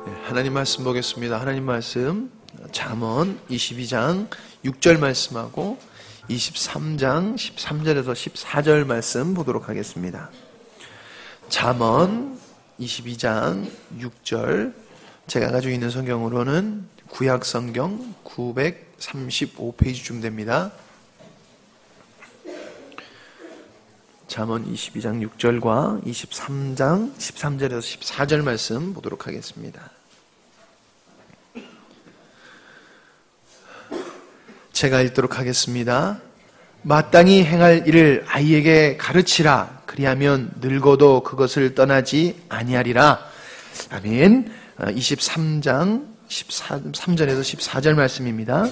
하나님 말씀 보겠습니다. 하나님 말씀 잠언 22장 6절 말씀하고 23장 13절에서 14절 말씀 보도록 하겠습니다. 잠언 22장 6절, 제가 가지고 있는 성경으로는 구약성경 935페이지쯤 됩니다. 잠언 22장 6절과 23장 13절에서 14절 말씀 보도록 하겠습니다. 제가 읽도록 하겠습니다. 마땅히 행할 일을 아이에게 가르치라. 그리하면 늙어도 그것을 떠나지 아니하리라. 아멘. 23장 13절에서 14절 말씀입니다.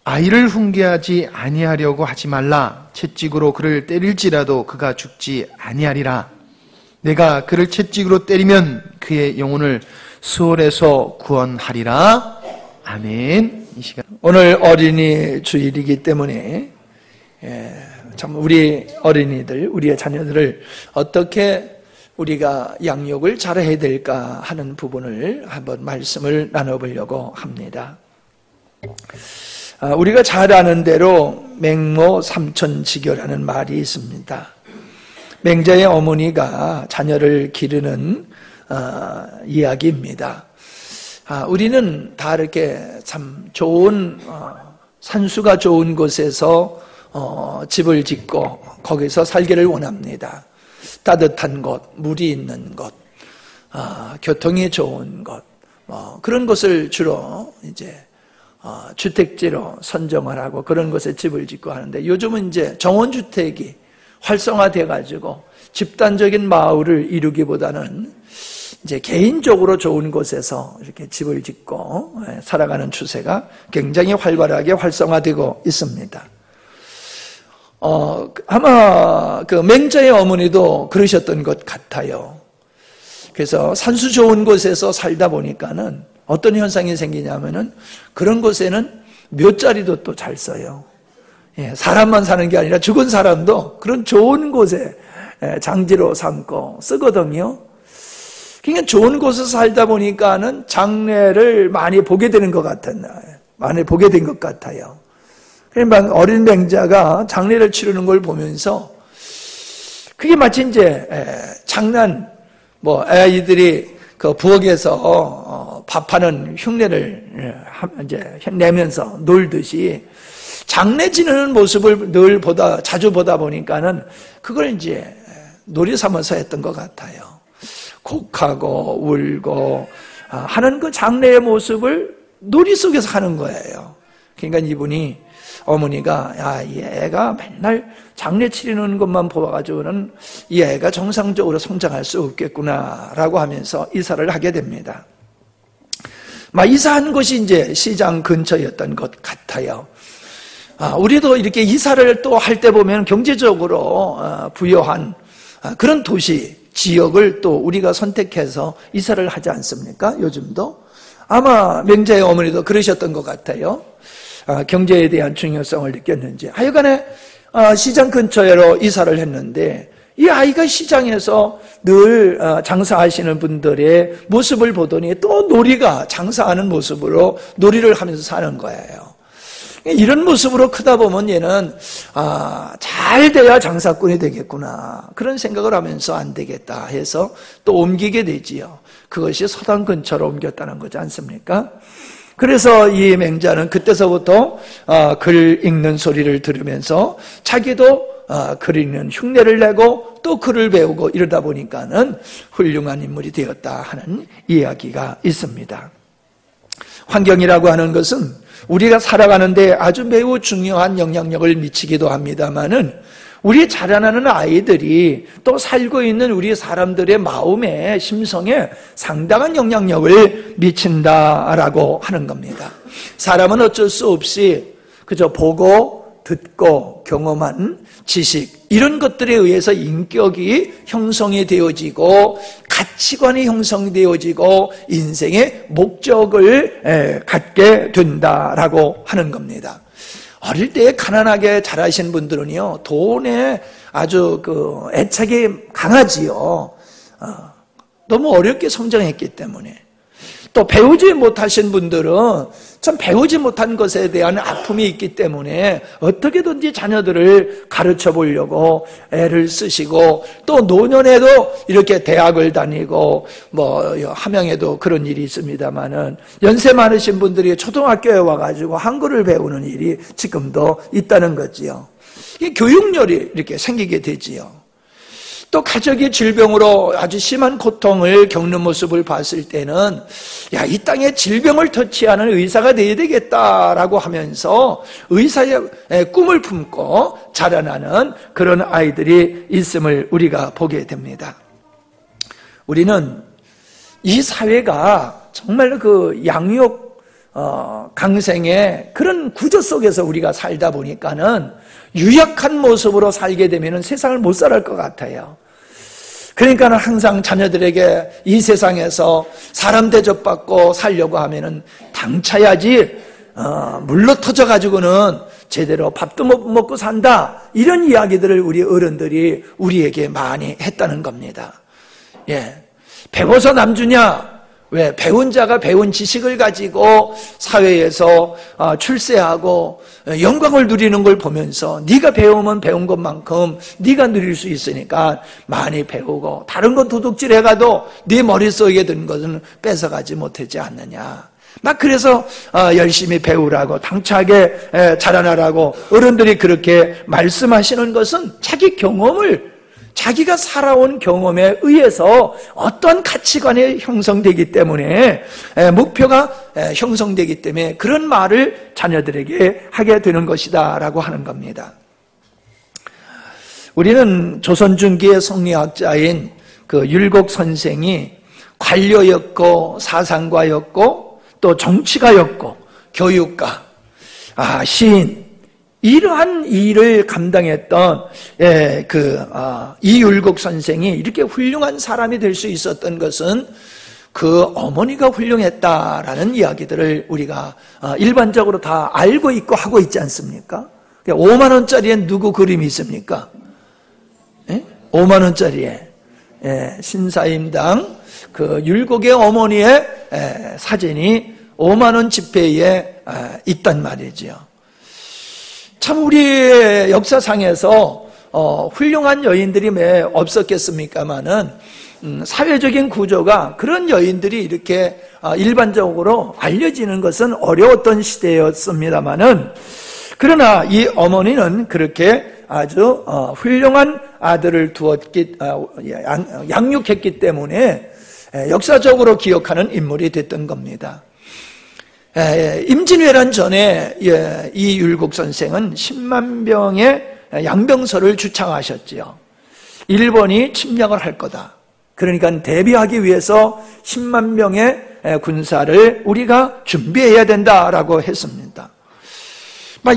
아이를 훈계하지 아니하려고 하지 말라. 채찍으로 그를 때릴지라도 그가 죽지 아니하리라. 내가 그를 채찍으로 때리면 그의 영혼을 수월에서 구원하리라. 아멘. 이 시간 오늘 어린이 주일이기 때문에 참 우리 어린이들, 우리의 자녀들을 어떻게 우리가 양육을 잘해야 될까 하는 부분을 한번 말씀을 나눠보려고 합니다. 우리가 잘 아는 대로 맹모 삼천지교라는 말이 있습니다. 맹자의 어머니가 자녀를 기르는 이야기입니다. 우리는 다 이렇게 참 좋은 산수가 좋은 곳에서 집을 짓고 거기서 살기를 원합니다. 따뜻한 곳, 물이 있는 곳, 교통이 좋은 곳, 그런 곳을 주로 이제 주택지로 선정을 하고 그런 곳에 집을 짓고 하는데, 요즘은 이제 정원주택이 활성화돼 가지고 집단적인 마을을 이루기보다는 이제 개인적으로 좋은 곳에서 이렇게 집을 짓고 살아가는 추세가 굉장히 활발하게 활성화되고 있습니다. 아마 그 맹자의 어머니도 그러셨던 것 같아요. 그래서 산수 좋은 곳에서 살다 보니까는 어떤 현상이 생기냐면은 그런 곳에는 묘자리도 또 잘 써요. 사람만 사는 게 아니라 죽은 사람도 그런 좋은 곳에 장지로 삼고 쓰거든요. 그러니까 좋은 곳에서 살다 보니까는 장례를 많이 보게 되는 것 같은, 많이 보게 된 것 같아요. 그러니까 어린 맹자가 장례를 치르는 걸 보면서 그게 마치 이제 장난, 아이들이 그 부엌에서 밥하는 흉내를 이제 내면서 놀듯이 장례 지내는 모습을 자주 보다 보니까는 그걸 이제 놀이 삼아서 했던 것 같아요. 곡하고 울고 하는 그 장례의 모습을 놀이 속에서 하는 거예요. 그러니까 이분이, 어머니가 이 애가 맨날 장례 치르는 것만 보아가지고는 이 애가 정상적으로 성장할 수 없겠구나라고 하면서 이사를 하게 됩니다. 이사한 곳이 이제 시장 근처였던 것 같아요. 우리도 이렇게 이사를 또 할 때 보면 경제적으로 부여한 그런 도시, 지역을 또 우리가 선택해서 이사를 하지 않습니까? 요즘도 아마 맹자의 어머니도 그러셨던 것 같아요. 경제에 대한 중요성을 느꼈는지 하여간에 시장 근처로 이사를 했는데, 이 아이가 시장에서 늘 장사하시는 분들의 모습을 보더니 또 놀이가 장사하는 모습으로 놀이를 하면서 사는 거예요. 이런 모습으로 크다 보면 얘는 잘 돼야 장사꾼이 되겠구나, 그런 생각을 하면서 안 되겠다 해서 또 옮기게 되지요. 그것이 서당 근처로 옮겼다는 거지 않습니까? 그래서 이 맹자는 그때서부터 글 읽는 소리를 들으면서 자기도 글 읽는 흉내를 내고 또 글을 배우고 이러다 보니까는 훌륭한 인물이 되었다 하는 이야기가 있습니다. 환경이라고 하는 것은 우리가 살아가는데 아주 매우 중요한 영향력을 미치기도 합니다마는, 우리 자라나는 아이들이 또 살고 있는 우리 사람들의 마음에, 심성에 상당한 영향력을 미친다라고 하는 겁니다. 사람은 어쩔 수 없이 그저 보고 듣고 경험한 지식, 이런 것들에 의해서 인격이 형성이 되어지고 가치관이 형성되어지고 인생의 목적을 갖게 된다라고 하는 겁니다. 어릴 때 가난하게 자라신 분들은요, 돈에 아주 애착이 강하지요. 너무 어렵게 성장했기 때문에. 또 배우지 못하신 분들은 참 배우지 못한 것에 대한 아픔이 있기 때문에 어떻게든지 자녀들을 가르쳐 보려고 애를 쓰시고, 또 노년에도 이렇게 대학을 다니고 뭐 함양에도 그런 일이 있습니다만은 연세 많으신 분들이 초등학교에 와가지고 한글을 배우는 일이 지금도 있다는 거지요. 이 교육열이 이렇게 생기게 되지요. 또 가족이 질병으로 아주 심한 고통을 겪는 모습을 봤을 때는 야, 이 땅에 질병을 터치하는 의사가 되어야 되겠다라고 하면서 의사의 꿈을 품고 자라나는 그런 아이들이 있음을 우리가 보게 됩니다. 우리는 이 사회가 정말 그 양육 강생의 그런 구조 속에서 우리가 살다 보니까는 유약한 모습으로 살게 되면 세상을 못 살아갈 것 같아요. 그러니까 항상 자녀들에게 이 세상에서 사람 대접받고 살려고 하면은 당차야지 물러 터져가지고는 제대로 밥도 못 먹고 산다, 이런 이야기들을 우리 어른들이 우리에게 많이 했다는 겁니다. 예, 배워서 남주냐? 왜? 배운 자가 배운 지식을 가지고 사회에서 출세하고 영광을 누리는 걸 보면서 네가 배우면 배운 것만큼 네가 누릴 수 있으니까 많이 배우고, 다른 건 도둑질해가도 네 머릿속에 든 것은 뺏어가지 못하지 않느냐. 막 그래서 열심히 배우라고, 당차게 자라나라고 어른들이 그렇게 말씀하시는 것은 자기 경험을, 자기가 살아온 경험에 의해서 어떤 가치관이 형성되기 때문에, 목표가 형성되기 때문에 그런 말을 자녀들에게 하게 되는 것이다 라고 하는 겁니다. 우리는 조선 중기의 성리학자인 그 율곡 선생이 관료였고 사상가였고 또 정치가였고 교육가, 시인, 이러한 일을 감당했던 이율곡 선생이 이렇게 훌륭한 사람이 될 수 있었던 것은 그 어머니가 훌륭했다라는 이야기들을 우리가 일반적으로 다 알고 있고 하고 있지 않습니까? 5만 원짜리에 누구 그림이 있습니까? 5만 원짜리에 신사임당 그 율곡의 어머니의 사진이 5만 원 지폐에 있단 말이지요. 참 우리의 역사상에서 훌륭한 여인들이 왜 없었겠습니까마는 사회적인 구조가 그런 여인들이 이렇게 일반적으로 알려지는 것은 어려웠던 시대였습니다마는, 그러나 이 어머니는 그렇게 아주 훌륭한 아들을 양육했기 때문에 역사적으로 기억하는 인물이 됐던 겁니다. 임진왜란 전에 이 율곡 선생은 10만 병의 양병설을 주창하셨지요. 일본이 침략을 할 거다. 그러니까 대비하기 위해서 10만 명의 군사를 우리가 준비해야 된다라고 했습니다.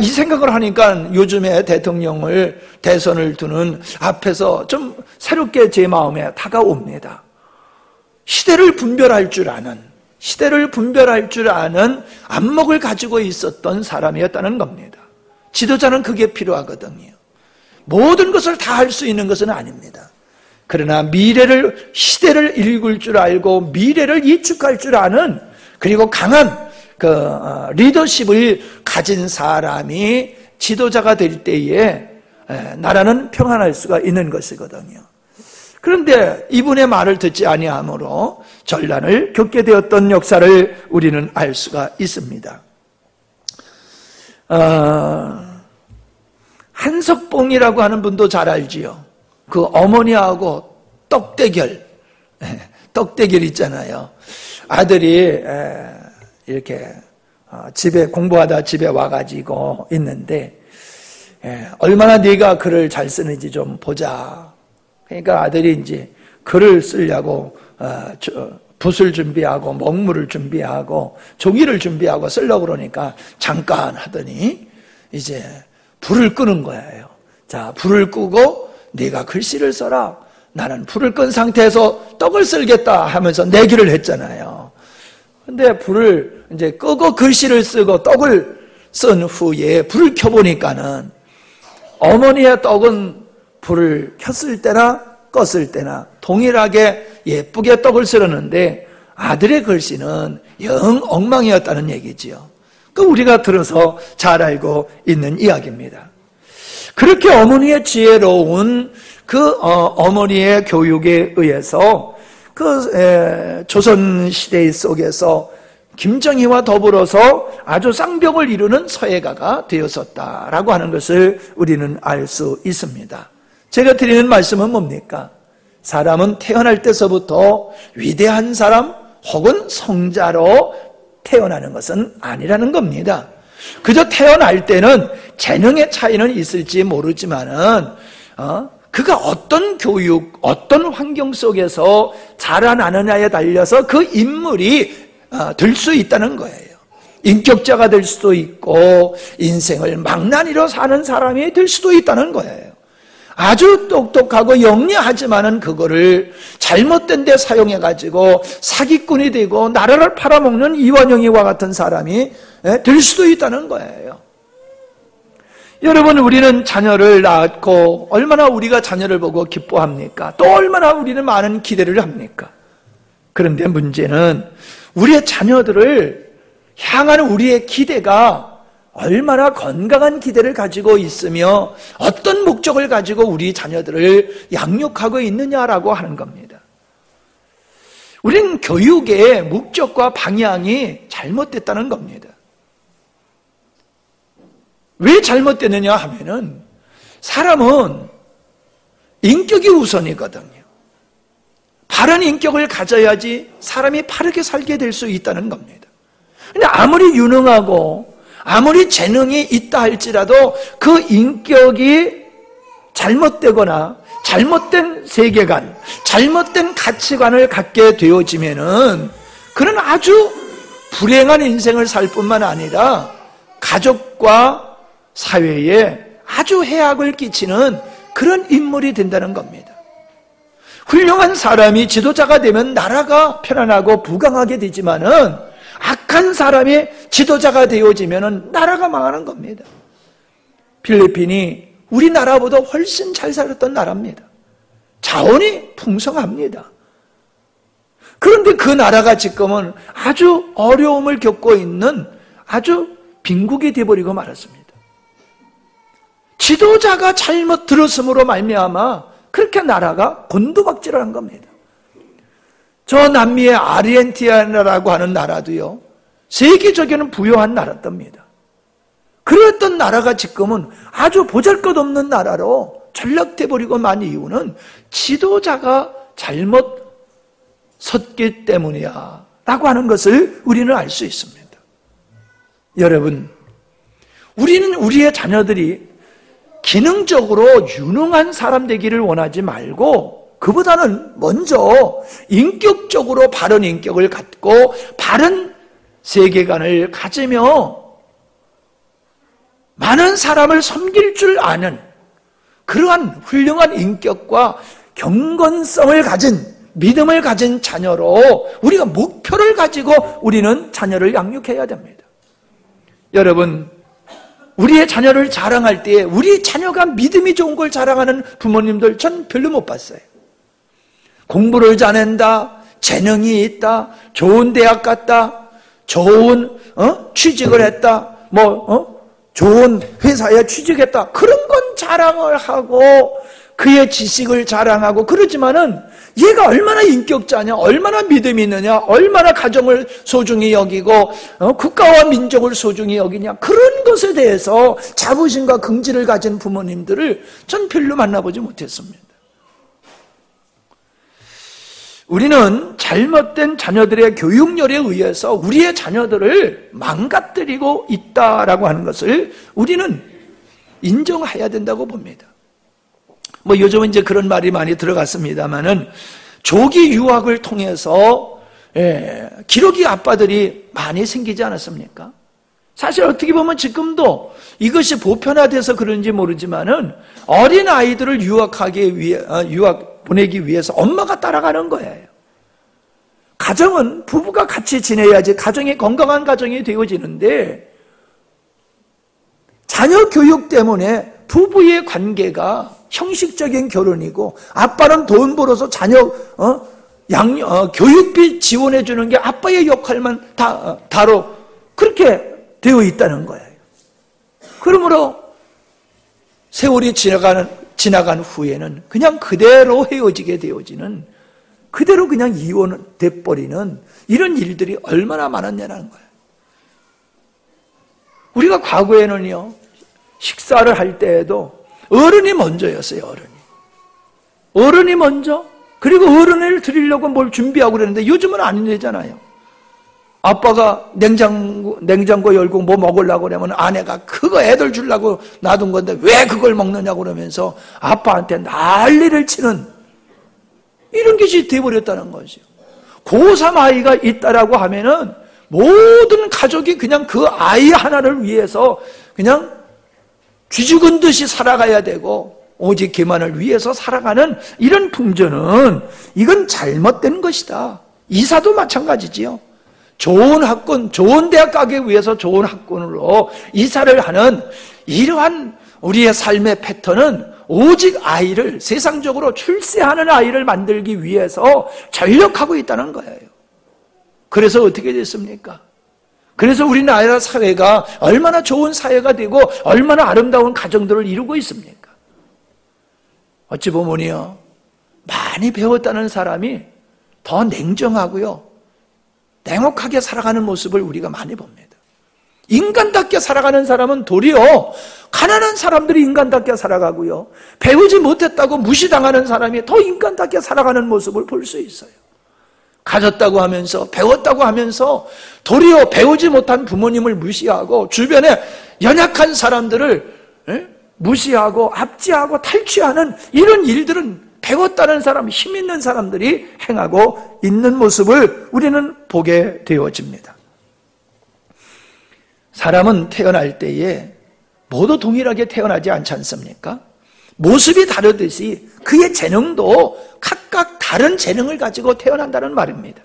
이 생각을 하니까 요즘에 대선을 두는 앞에서 좀 새롭게 제 마음에 다가옵니다. 시대를 분별할 줄 아는 안목을 가지고 있었던 사람이었다는 겁니다. 지도자는 그게 필요하거든요. 모든 것을 다 할 수 있는 것은 아닙니다. 그러나 시대를 읽을 줄 알고 미래를 예측할 줄 아는, 그리고 강한 리더십을 가진 사람이 지도자가 될 때에 나라는 평안할 수가 있는 것이거든요. 그런데 이분의 말을 듣지 아니하므로 전란을 겪게 되었던 역사를 우리는 알 수가 있습니다. 한석봉이라고 하는 분도 잘 알지요. 그 어머니하고 떡대결 있잖아요. 아들이 이렇게 공부하다 집에 와가지고 있는데, 얼마나 네가 글을 잘 쓰는지 좀 보자. 그러니까 아들이 이제 글을 쓰려고 붓을 준비하고 먹물을 준비하고 종이를 준비하고 쓰려고 그러니까 잠깐 하더니 이제 불을 끄는 거예요. 자, 불을 끄고 네가 글씨를 써라. 나는 불을 끈 상태에서 떡을 쓸겠다 하면서 내기를 했잖아요. 근데 불을 이제 끄고 글씨를 쓰고 떡을 쓴 후에 불을 켜보니까는 어머니의 떡은 불을 켰을 때나 껐을 때나 동일하게 예쁘게 떡을 썰었는데 아들의 글씨는 영 엉망이었다는 얘기지요. 그 우리가 들어서 잘 알고 있는 이야기입니다. 그렇게 어머니의 지혜로운 어머니의 교육에 의해서 조선 시대 속에서 김정희와 더불어서 아주 쌍벽을 이루는 서예가가 되었었다라고 하는 것을 우리는 알 수 있습니다. 제가 드리는 말씀은 뭡니까? 사람은 태어날 때서부터 위대한 사람 혹은 성자로 태어나는 것은 아니라는 겁니다. 그저 태어날 때는 재능의 차이는 있을지 모르지만은 그가 어떤 교육, 어떤 환경 속에서 자라나느냐에 달려서 그 인물이 될 수 있다는 거예요. 인격자가 될 수도 있고 인생을 망나니로 사는 사람이 될 수도 있다는 거예요. 아주 똑똑하고 영리하지만은 그거를 잘못된 데 사용해가지고 사기꾼이 되고 나라를 팔아먹는 이완영이와 같은 사람이 될 수도 있다는 거예요. 여러분, 우리는 자녀를 낳았고 얼마나 우리가 자녀를 보고 기뻐합니까? 또 얼마나 우리는 많은 기대를 합니까? 그런데 문제는 우리의 자녀들을 향하는 우리의 기대가 얼마나 건강한 기대를 가지고 있으며 어떤 목적을 가지고 우리 자녀들을 양육하고 있느냐라고 하는 겁니다. 우리는 교육의 목적과 방향이 잘못됐다는 겁니다. 왜 잘못됐느냐 하면은 사람은 인격이 우선이거든요. 바른 인격을 가져야지 사람이 바르게 살게 될 수 있다는 겁니다. 근데 아무리 유능하고 아무리 재능이 있다 할지라도 그 인격이 잘못되거나 잘못된 세계관, 잘못된 가치관을 갖게 되어지면은 그는 아주 불행한 인생을 살 뿐만 아니라 가족과 사회에 아주 해악을 끼치는 그런 인물이 된다는 겁니다. 훌륭한 사람이 지도자가 되면 나라가 편안하고 부강하게 되지만은 악한 사람이 지도자가 되어지면 나라가 망하는 겁니다. 필리핀이 우리나라보다 훨씬 잘 살았던 나라입니다. 자원이 풍성합니다. 그런데 그 나라가 지금은 아주 어려움을 겪고 있는 아주 빈국이 되어버리고 말았습니다. 지도자가 잘못 들었음으로 말미암아 그렇게 나라가 곤두박질하는 겁니다. 저 남미의 아르헨티나라고 하는 나라도요, 세계적인 부유한 나라답니다. 그랬던 나라가 지금은 아주 보잘것없는 나라로 전락돼버리고 만 이유는 지도자가 잘못 섰기 때문이야 라고 하는 것을 우리는 알 수 있습니다. 여러분, 우리는 우리의 자녀들이 기능적으로 유능한 사람 되기를 원하지 말고 그보다는 먼저 인격적으로 바른 인격을 갖고 바른 세계관을 가지며 많은 사람을 섬길 줄 아는 그러한 훌륭한 인격과 경건성을 가진 믿음을 가진 자녀로 우리가 목표를 가지고 우리는 자녀를 양육해야 됩니다. 여러분, 우리의 자녀를 자랑할 때 우리 자녀가 믿음이 좋은 걸 자랑하는 부모님들 전 별로 못 봤어요. 공부를 잘한다, 재능이 있다, 좋은 대학 갔다, 좋은 취직을 했다, 좋은 회사에 취직했다, 그런 건 자랑을 하고 그의 지식을 자랑하고 그러지만은 얘가 얼마나 인격자냐, 얼마나 믿음이 있느냐, 얼마나 가정을 소중히 여기고 국가와 민족을 소중히 여기냐, 그런 것에 대해서 자부심과 긍지를 가진 부모님들을 전 별로 만나보지 못했습니다. 우리는 잘못된 자녀들의 교육열에 의해서 우리의 자녀들을 망가뜨리고 있다라고 하는 것을 우리는 인정해야 된다고 봅니다. 요즘은 이제 그런 말이 많이 들어갔습니다만은 조기 유학을 통해서 기러기 아빠들이 많이 생기지 않았습니까? 사실 어떻게 보면 지금도 이것이 보편화돼서 그런지 모르지만은 어린 아이들을 유학 보내기 위해서 엄마가 따라가는 거예요. 가정은 부부가 같이 지내야지 가정이 건강한 가정이 되어지는데 자녀 교육 때문에 부부의 관계가 형식적인 결혼이고 아빠는 돈 벌어서 자녀 교육비 지원해 주는 게 아빠의 역할만 다로 그렇게 되어 있다는 거예요. 그러므로 세월이 지나간 후에는 그냥 그대로 헤어지게 되어지는, 그대로 그냥 이혼돼 버리는 이런 일들이 얼마나 많았냐는 거예요. 우리가 과거에는요, 식사를 할 때에도 어른이 먼저였어요. 어른이 먼저. 그리고 어른을 드리려고 뭘 준비하고 그러는데 요즘은 안 되잖아요. 아빠가 냉장고 열고 뭐 먹으려고 그러면 아내가 그거 애들 주려고 놔둔 건데 왜 그걸 먹느냐고 그러면서 아빠한테 난리를 치는 이런 것이 되어버렸다는 거죠. 고3 아이가 있다라고 하면은 모든 가족이 그냥 그 아이 하나를 위해서 그냥 쥐죽은 듯이 살아가야 되고 오직 걔만을 위해서 살아가는 이런 풍조는 이건 잘못된 것이다. 이사도 마찬가지지요. 좋은 학군, 좋은 대학 가기 위해서 좋은 학군으로 이사를 하는 이러한 우리의 삶의 패턴은 오직 아이를, 세상적으로 출세하는 아이를 만들기 위해서 전력하고 있다는 거예요. 그래서 어떻게 됐습니까? 그래서 우리나라 사회가 얼마나 좋은 사회가 되고 얼마나 아름다운 가정들을 이루고 있습니까? 어찌 보면요, 많이 배웠다는 사람이 더 냉정하고요, 냉혹하게 살아가는 모습을 우리가 많이 봅니다. 인간답게 살아가는 사람은 도리어 가난한 사람들이 인간답게 살아가고요, 배우지 못했다고 무시당하는 사람이 더 인간답게 살아가는 모습을 볼 수 있어요. 가졌다고 하면서, 배웠다고 하면서 도리어 배우지 못한 부모님을 무시하고 주변에 연약한 사람들을 무시하고 압제하고 탈취하는 이런 일들은 배웠다는 사람, 힘 있는 사람들이 행하고 있는 모습을 우리는 보게 되어집니다. 사람은 태어날 때에 모두 동일하게 태어나지 않지 않습니까? 모습이 다르듯이 그의 재능도 각각 다른 재능을 가지고 태어난다는 말입니다.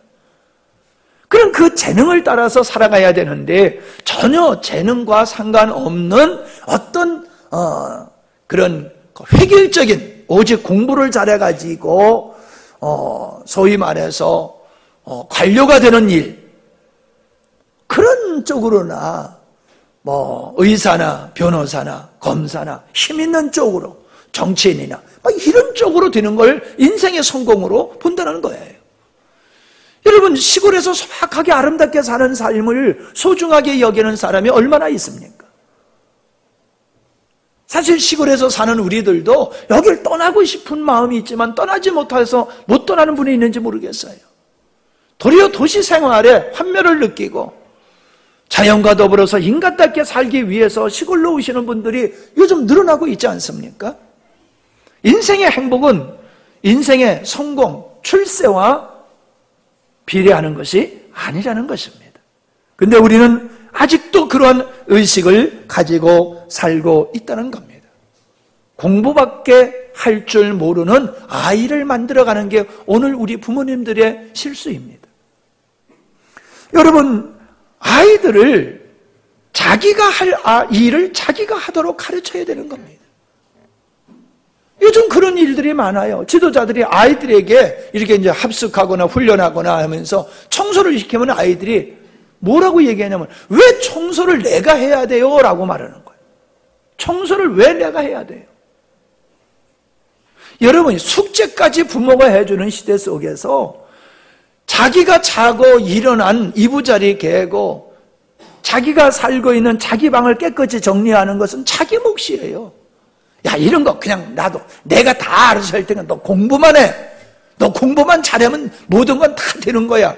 그럼 그 재능을 따라서 살아가야 되는데 전혀 재능과 상관없는 어떤 그런 획일적인, 오직 공부를 잘해가지고 소위 말해서 관료가 되는 일, 그런 쪽으로나 뭐 의사나 변호사나 검사나 힘 있는 쪽으로, 정치인이나 이런 쪽으로 되는 걸 인생의 성공으로 본다는 거예요. 여러분, 시골에서 소박하게 아름답게 사는 삶을 소중하게 여기는 사람이 얼마나 있습니까? 사실 시골에서 사는 우리들도 여길 떠나고 싶은 마음이 있지만 떠나지 못해서 못 떠나는 분이 있는지 모르겠어요. 도리어 도시 생활에 환멸을 느끼고 자연과 더불어서 인간답게 살기 위해서 시골로 오시는 분들이 요즘 늘어나고 있지 않습니까? 인생의 행복은 인생의 성공, 출세와 비례하는 것이 아니라는 것입니다. 근데 우리는 아직도 그러한 의식을 가지고 살고 있다는 겁니다. 공부밖에 할 줄 모르는 아이를 만들어가는 게 오늘 우리 부모님들의 실수입니다. 여러분, 아이들을 자기가 할 일을 자기가 하도록 가르쳐야 되는 겁니다. 요즘 그런 일들이 많아요. 지도자들이 아이들에게 이렇게 이제 합숙하거나 훈련하거나 하면서 청소를 시키면 아이들이 뭐라고 얘기하냐면, 왜 청소를 내가 해야 돼요? 라고 말하는 거예요. 청소를 왜 내가 해야 돼요? 여러분, 숙제까지 부모가 해주는 시대 속에서 자기가 자고 일어난 이부자리 개고 자기가 살고 있는 자기 방을 깨끗이 정리하는 것은 자기 몫이에요. 야, 이런 거 그냥 놔둬. 내가 다 알아서 할 테니까 너 공부만 해. 너 공부만 잘하면 모든 건 다 되는 거야.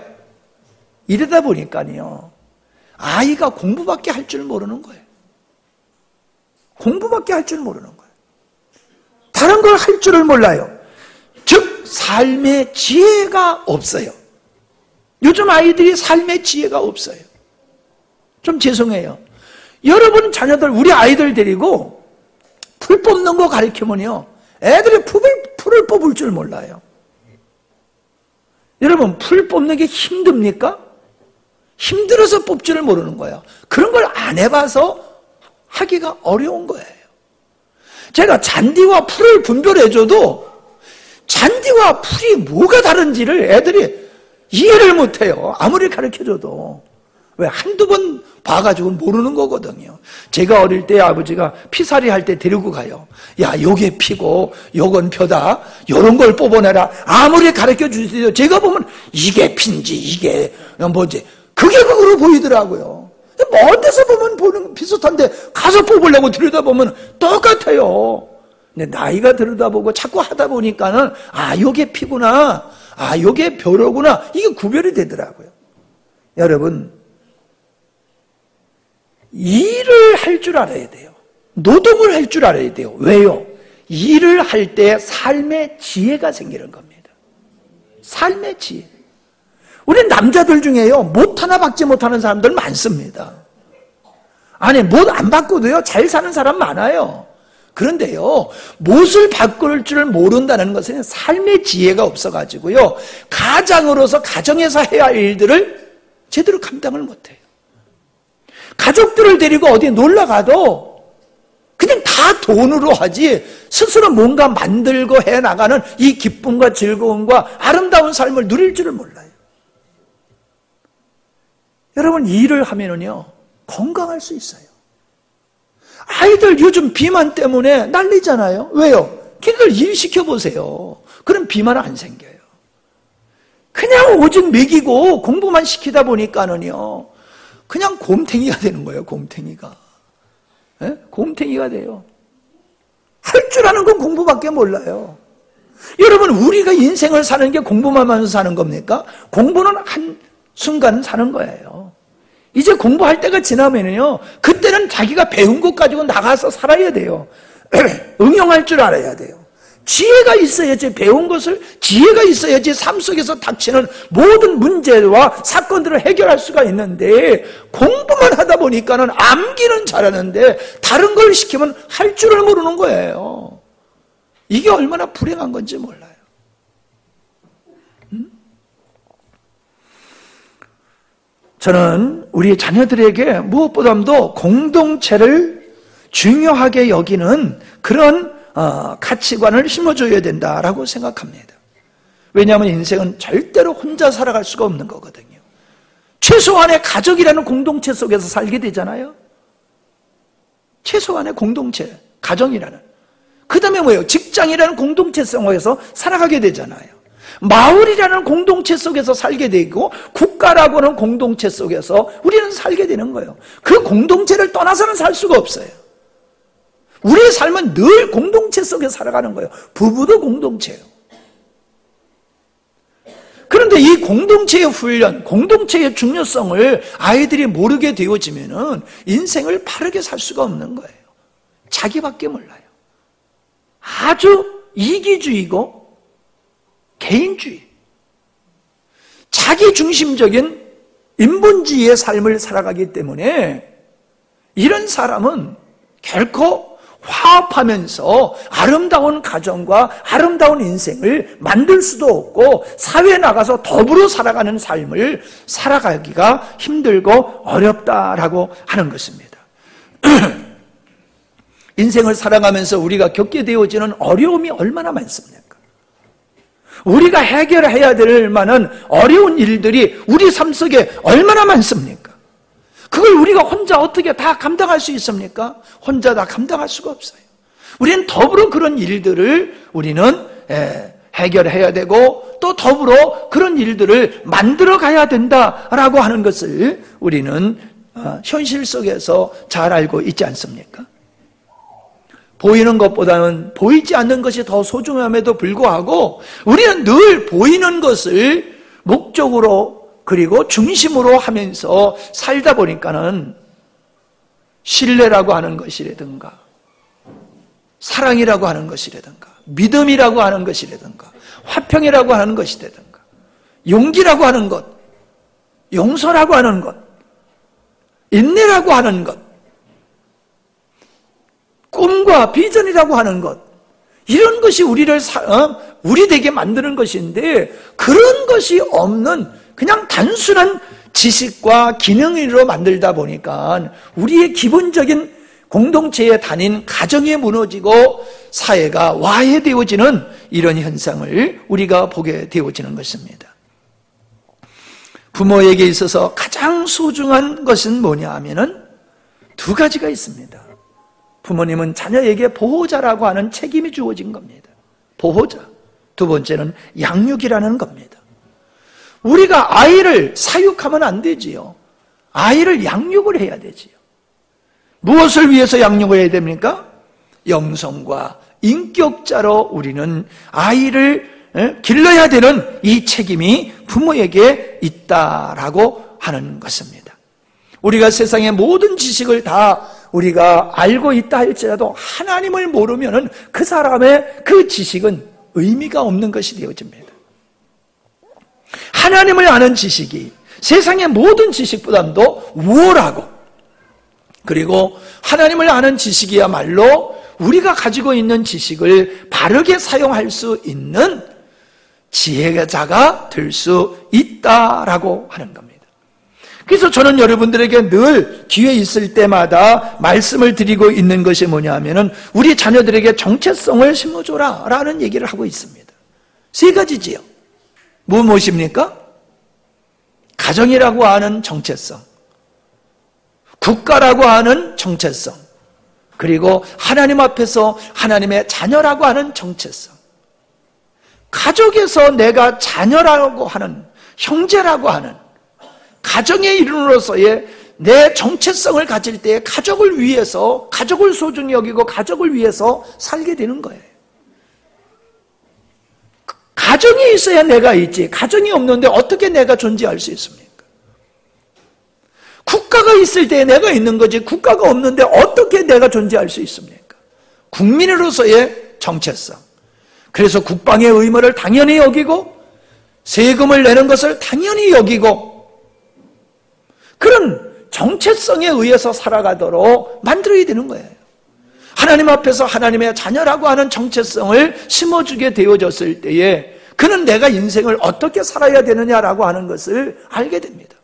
이러다 보니까요, 아이가 공부밖에 할 줄 모르는 거예요. 공부밖에 할 줄 모르는 거예요. 다른 걸 할 줄을 몰라요. 즉 삶의 지혜가 없어요. 요즘 아이들이 삶의 지혜가 없어요. 좀 죄송해요. 여러분 자녀들, 우리 아이들 데리고 풀 뽑는 거 가르치면요, 애들이 풀을 뽑을 줄 몰라요. 여러분, 풀 뽑는 게 힘듭니까? 힘들어서 뽑지를 모르는 거예요. 그런 걸 안 해봐서 하기가 어려운 거예요. 제가 잔디와 풀을 분별해줘도 잔디와 풀이 뭐가 다른지를 애들이 이해를 못해요. 아무리 가르쳐줘도. 왜? 한두 번 봐가지고는 모르는 거거든요. 제가 어릴 때 아버지가 피살이 할 때 데리고 가요. 야, 요게 피고 요건 벼다. 요런 걸 뽑아내라. 아무리 가르쳐 주세요. 제가 보면 이게 피인지 이게 뭐지. 그게 그거로 보이더라고요. 먼 데서 보면 보는 비슷한데 가서 뽑으려고 들여다보면 똑같아요. 근데 나이가 들여다보고 자꾸 하다 보니까는 아, 요게 피구나. 아, 요게 벼로구나. 이게 구별이 되더라고요. 여러분, 일을 할 줄 알아야 돼요. 노동을 할 줄 알아야 돼요. 왜요? 일을 할 때 삶의 지혜가 생기는 겁니다. 삶의 지혜. 우리 남자들 중에요, 못 하나 박지 못하는 사람들 많습니다. 아니, 못 안 바꿔도요, 잘 사는 사람 많아요. 그런데요, 못을 바꿀 줄 모른다는 것은 삶의 지혜가 없어가지고요, 가장으로서 가정에서 해야 할 일들을 제대로 감당을 못해요. 가족들을 데리고 어디 놀러 가도 그냥 다 돈으로 하지 스스로 뭔가 만들고 해나가는 이 기쁨과 즐거움과 아름다운 삶을 누릴 줄을 몰라요. 여러분, 일을 하면은요, 건강할 수 있어요. 아이들 요즘 비만 때문에 난리잖아요. 왜요? 걔들 일 시켜보세요. 그럼 비만 안 생겨요. 그냥 오직 먹이고 공부만 시키다 보니까는요, 그냥 곰탱이가 되는 거예요. 곰탱이가. 예? 곰탱이가 돼요. 할 줄 아는 건 공부밖에 몰라요. 여러분, 우리가 인생을 사는 게 공부만 하면서 사는 겁니까? 공부는 한 순간 사는 거예요. 이제 공부할 때가 지나면요, 그때는 자기가 배운 것 가지고 나가서 살아야 돼요. 응용할 줄 알아야 돼요. 지혜가 있어야지, 배운 것을 지혜가 있어야지 삶 속에서 닥치는 모든 문제와 사건들을 해결할 수가 있는데, 공부만 하다 보니까는 암기는 잘하는데 다른 걸 시키면 할 줄을 모르는 거예요. 이게 얼마나 불행한 건지 몰라요. 저는 우리 자녀들에게 무엇보다도 공동체를 중요하게 여기는 그런 가치관을 심어줘야 된다라고 생각합니다. 왜냐하면 인생은 절대로 혼자 살아갈 수가 없는 거거든요. 최소한의 가족이라는 공동체 속에서 살게 되잖아요. 최소한의 공동체, 가정이라는. 그 다음에 뭐예요? 직장이라는 공동체 속에서 살아가게 되잖아요. 마을이라는 공동체 속에서 살게 되고, 국가라고 하는 공동체 속에서 우리는 살게 되는 거예요. 그 공동체를 떠나서는 살 수가 없어요. 우리의 삶은 늘 공동체 속에 살아가는 거예요. 부부도 공동체예요. 그런데 이 공동체의 훈련, 공동체의 중요성을 아이들이 모르게 되어지면은 인생을 바르게 살 수가 없는 거예요. 자기밖에 몰라요. 아주 이기주의고 개인주의, 자기중심적인 인본주의의 삶을 살아가기 때문에 이런 사람은 결코 화합하면서 아름다운 가정과 아름다운 인생을 만들 수도 없고, 사회에 나가서 더불어 살아가는 삶을 살아가기가 힘들고 어렵다라고 하는 것입니다. 인생을 살아가면서 우리가 겪게 되어지는 어려움이 얼마나 많습니까? 우리가 해결해야 될 만한 어려운 일들이 우리 삶 속에 얼마나 많습니까? 그걸 우리가 혼자 어떻게 다 감당할 수 있습니까? 혼자 다 감당할 수가 없어요. 우리는 더불어 그런 일들을 우리는 해결해야 되고, 또 더불어 그런 일들을 만들어 가야 된다라고 하는 것을 우리는 현실 속에서 잘 알고 있지 않습니까? 보이는 것보다는 보이지 않는 것이 더 소중함에도 불구하고 우리는 늘 보이는 것을 목적으로 그리고 중심으로 하면서 살다 보니까는 신뢰라고 하는 것이라든가, 사랑이라고 하는 것이라든가, 믿음이라고 하는 것이라든가, 화평이라고 하는 것이라든가, 용기라고 하는 것, 용서라고 하는 것, 인내라고 하는 것, 꿈과 비전이라고 하는 것, 이런 것이 우리를 우리 되게 만드는 것인데, 그런 것이 없는 그냥 단순한 지식과 기능으로 만들다 보니까 우리의 기본적인 공동체의 단인 가정이 무너지고 사회가 와해되어지는 이런 현상을 우리가 보게 되어지는 것입니다. 부모에게 있어서 가장 소중한 것은 뭐냐 하면은 두 가지가 있습니다. 부모님은 자녀에게 보호자라고 하는 책임이 주어진 겁니다. 보호자. 두 번째는 양육이라는 겁니다. 우리가 아이를 사육하면 안 되지요. 아이를 양육을 해야 되지요. 무엇을 위해서 양육을 해야 됩니까? 영성과 인격자로 우리는 아이를 길러야 되는 이 책임이 부모에게 있다라고 하는 것입니다. 우리가 세상의 모든 지식을 다 우리가 알고 있다 할지라도 하나님을 모르면은 그 사람의 그 지식은 의미가 없는 것이 되어집니다. 하나님을 아는 지식이 세상의 모든 지식보다도 우월하고, 그리고 하나님을 아는 지식이야말로 우리가 가지고 있는 지식을 바르게 사용할 수 있는 지혜자가 될 수 있다라고 하는 겁니다. 그래서 저는 여러분들에게 늘 기회 있을 때마다 말씀을 드리고 있는 것이 뭐냐 하면은 우리 자녀들에게 정체성을 심어줘라 라는 얘기를 하고 있습니다. 세 가지지요. 무엇입니까? 가정이라고 하는 정체성, 국가라고 하는 정체성, 그리고 하나님 앞에서 하나님의 자녀라고 하는 정체성. 가족에서 내가 자녀라고 하는, 형제라고 하는 가정의 일원으로서의 내 정체성을 가질 때 가족을 위해서, 가족을 소중히 여기고 가족을 위해서 살게 되는 거예요. 가정이 있어야 내가 있지, 가정이 없는데 어떻게 내가 존재할 수 있습니까? 국가가 있을 때 내가 있는 거지, 국가가 없는데 어떻게 내가 존재할 수 있습니까? 국민으로서의 정체성. 그래서 국방의 의무를 당연히 여기고 세금을 내는 것을 당연히 여기고 그런 정체성에 의해서 살아가도록 만들어야 되는 거예요. 하나님 앞에서 하나님의 자녀라고 하는 정체성을 심어주게 되어졌을 때에 그는 내가 인생을 어떻게 살아야 되느냐라고 하는 것을 알게 됩니다.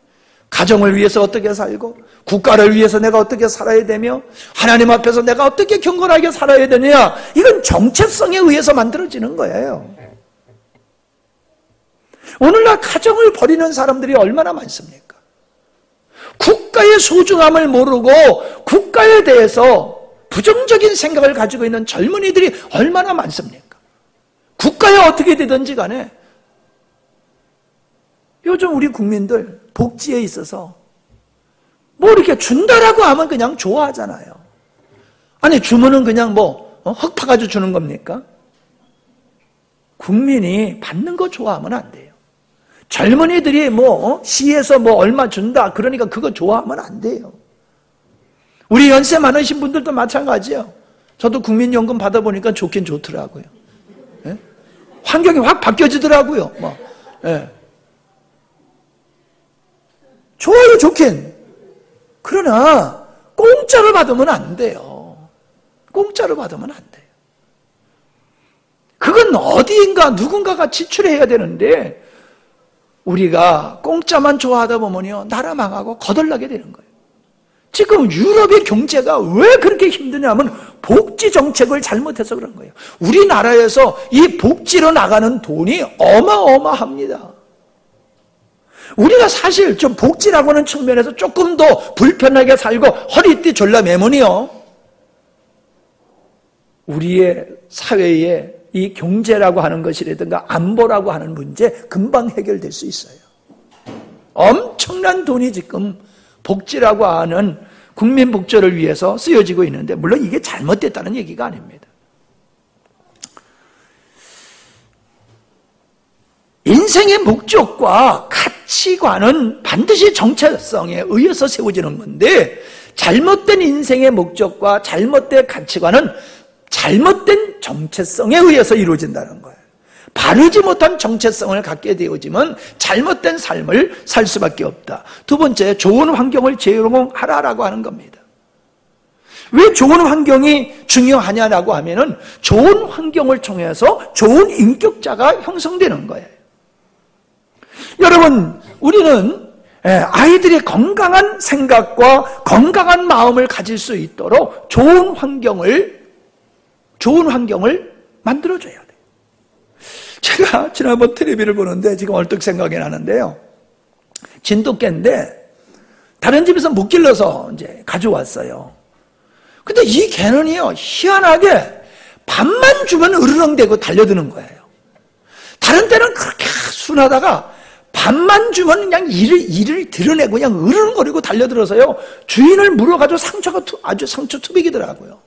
가정을 위해서 어떻게 살고, 국가를 위해서 내가 어떻게 살아야 되며, 하나님 앞에서 내가 어떻게 경건하게 살아야 되느냐, 이건 정체성에 의해서 만들어지는 거예요. 오늘날 가정을 버리는 사람들이 얼마나 많습니까? 국가의 소중함을 모르고 국가에 대해서 부정적인 생각을 가지고 있는 젊은이들이 얼마나 많습니까? 국가에 어떻게 되든지 간에 요즘 우리 국민들 복지에 있어서 뭐 이렇게 준다라고 하면 그냥 좋아하잖아요. 아니 주면은 그냥 흙 파가지고 주는 겁니까? 국민이 받는 거 좋아하면 안 돼요. 젊은이들이 시에서 얼마 준다 그러니까 그거 좋아하면 안 돼요. 우리 연세 많으신 분들도 마찬가지예요. 저도 국민연금 받아보니까 좋긴 좋더라고요. 예? 환경이 확 바뀌어지더라고요. 예. 좋아요, 좋긴. 그러나 공짜로 받으면 안 돼요. 공짜로 받으면 안 돼요. 그건 어디인가 누군가가 지출해야 되는데 우리가 공짜만 좋아하다 보면요 나라 망하고 거덜나게 되는 거예요. 지금 유럽의 경제가 왜 그렇게 힘드냐면 복지 정책을 잘못해서 그런 거예요. 우리나라에서 이 복지로 나가는 돈이 어마어마합니다. 우리가 사실 좀 복지라고 하는 측면에서 조금 더 불편하게 살고 허리띠 졸라매면요 우리의 사회에 이 경제라고 하는 것이라든가 안보라고 하는 문제 금방 해결될 수 있어요. 엄청난 돈이 지금 복지라고 하는 국민 복지를 위해서 쓰여지고 있는데 물론 이게 잘못됐다는 얘기가 아닙니다. 인생의 목적과 가치관은 반드시 정체성에 의해서 세워지는 건데 잘못된 인생의 목적과 잘못된 가치관은 잘못된 정체성에 의해서 이루어진다는 거예요. 바르지 못한 정체성을 갖게 되어지면 잘못된 삶을 살 수밖에 없다. 두 번째, 좋은 환경을 제공하라라고 하는 겁니다. 왜 좋은 환경이 중요하냐라고 하면은 좋은 환경을 통해서 좋은 인격자가 형성되는 거예요. 여러분, 우리는 아이들이 건강한 생각과 건강한 마음을 가질 수 있도록 좋은 환경을 만들어줘야 돼요. 제가 지난번 텔레비를 보는데 지금 얼핏 생각이 나는데요. 진돗개인데 다른 집에서 못 길러서 이제 가져왔어요. 근데 이 개는요, 희한하게 밥만 주면 으르렁대고 달려드는 거예요. 다른 때는 그렇게 순하다가 밥만 주면 그냥 이를 드러내고 그냥 으르렁거리고 달려들어서요, 주인을 물어가지고 아주 상처 투백이더라고요.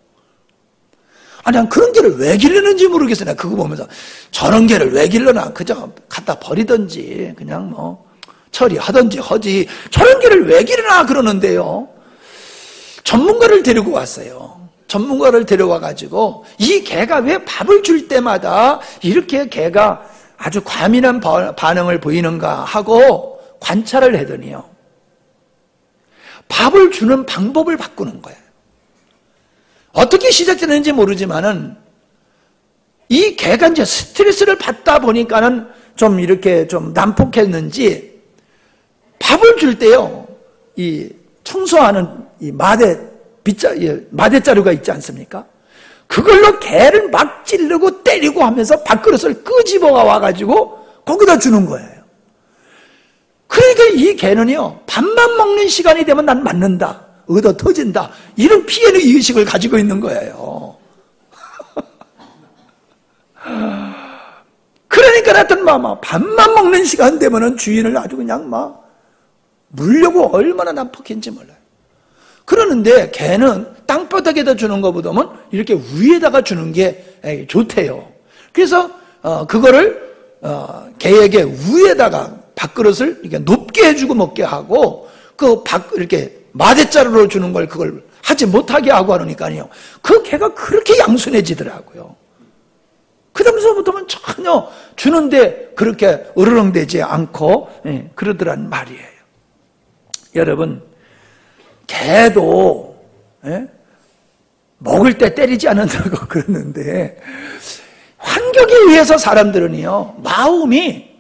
아니, 난 그런 개를 왜 기르는지 모르겠어요. 내가 그거 보면서 저런 개를 왜 길러나, 그저 갖다 버리든지 그냥 뭐 처리하든지 하지, 저런 개를 왜 기르나 그러는데요. 전문가를 데리고 왔어요. 전문가를 데려와가지고 이 개가 왜 밥을 줄 때마다 이렇게 개가 아주 과민한 반응을 보이는가 하고 관찰을 하더니요, 밥을 주는 방법을 바꾸는 거예요. 어떻게 시작되는지 모르지만은 이 개가 이제 스트레스를 받다 보니까는 좀 이렇게 좀 난폭했는지 밥을 줄 때요, 이 청소하는 이 마대자루가 있지 않습니까? 그걸로 개를 막 찌르고 때리고 하면서 밥그릇을 끄집어가 와가지고 거기다 주는 거예요. 그러니까 이 개는요, 밥만 먹는 시간이 되면 난 맞는다, 얻어 터진다, 이런 피해의 의식을 가지고 있는 거예요. 그러니까 하여튼 밥만 먹는 시간 되면은 주인을 아주 그냥 막 물려고 얼마나 난폭했는지 몰라요. 그러는데 개는 땅바닥에다 주는 것보다는 이렇게 위에다가 주는 게 좋대요. 그래서 그거를 개에게 위에다가 밥그릇을 이렇게 높게 해주고 먹게 하고, 이렇게 마대자루로 주는 걸 그걸 하지 못하게 하고 하니까요, 그 개가 그렇게 양순해지더라고요. 그 다음서부터는 전혀 주는데 그렇게 으르렁대지 않고 그러더란 말이에요. 여러분, 개도 먹을 때 때리지 않는다고 그러는데, 환경에 의해서 사람들은요, 마음이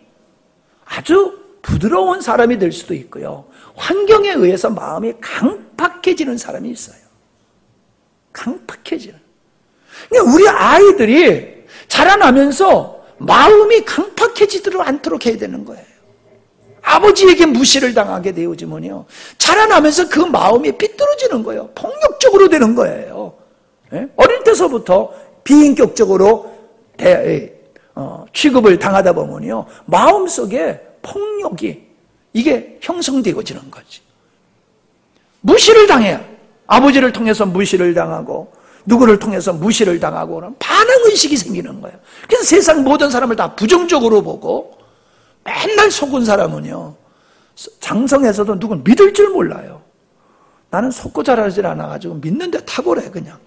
아주 부드러운 사람이 될 수도 있고요, 환경에 의해서 마음이 강팍해지는 사람이 있어요. 강팍해지는. 그러니까 우리 아이들이 자라나면서 마음이 강팍해지도록 않도록 해야 되는 거예요. 아버지에게 무시를 당하게 되어지면요, 자라나면서 그 마음이 삐뚤어지는 거예요. 폭력적으로 되는 거예요. 어릴 때서부터 비인격적으로 취급을 당하다 보면요, 마음속에 폭력이 이게 형성되어지는 거지. 무시를 당해요. 아버지를 통해서 무시를 당하고 누구를 통해서 무시를 당하고 그런 반항의식이 생기는 거예요. 그래서 세상 모든 사람을 다 부정적으로 보고 맨날 속은 사람은요, 장성에서도 누굴 믿을 줄 몰라요. 나는 속고 자라질 않아가지고 믿는데 탁월해 그냥.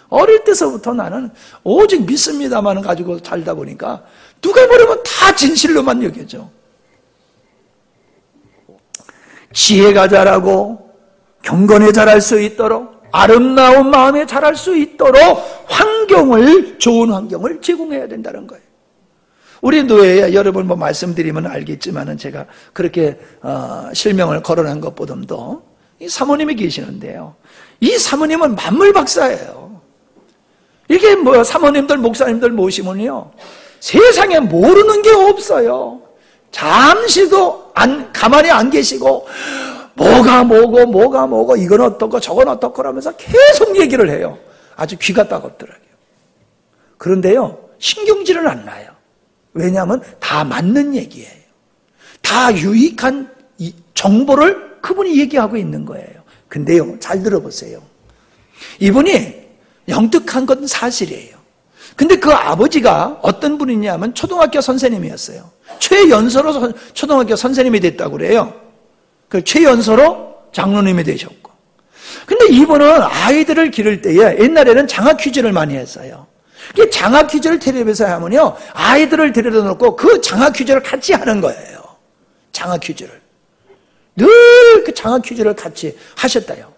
어릴 때서부터 나는 오직 믿습니다만 가지고 살다 보니까 누가 보려면 다 진실로만 여겨져. 지혜가 자라고 경건에 자랄 수 있도록, 아름다운 마음에 자랄 수 있도록 좋은 환경을 제공해야 된다는 거예요. 우리 노예에 여러분 말씀드리면 알겠지만은 제가 그렇게 실명을 거론한 것보다도 이 사모님이 계시는데요, 이 사모님은 만물 박사예요. 이게 사모님들 목사님들 모시면요, 세상에 모르는 게 없어요. 잠시도 가만히 안 계시고 뭐가 뭐고 이건 어떻고 저건 어떻고 하면서 계속 얘기를 해요. 아주 귀가 따갑더라고요. 그런데요, 신경질은 안 나요. 왜냐하면 다 맞는 얘기예요. 다 유익한 정보를 그분이 얘기하고 있는 거예요. 근데요, 잘 들어보세요. 이분이 영특한 건 사실이에요. 근데 그 아버지가 어떤 분이냐면 초등학교 선생님이었어요. 최연소로 초등학교 선생님이 됐다고 그래요. 그 최연소로 장로님이 되셨고. 근데 이분은 아이들을 기를 때에 옛날에는 장학 퀴즈를 많이 했어요. 장학 퀴즈를 텔레비에서 하면요, 아이들을 데려다 놓고 그 장학 퀴즈를 같이 하는 거예요. 장학 퀴즈를. 늘 그 장학 퀴즈를 같이 하셨다요.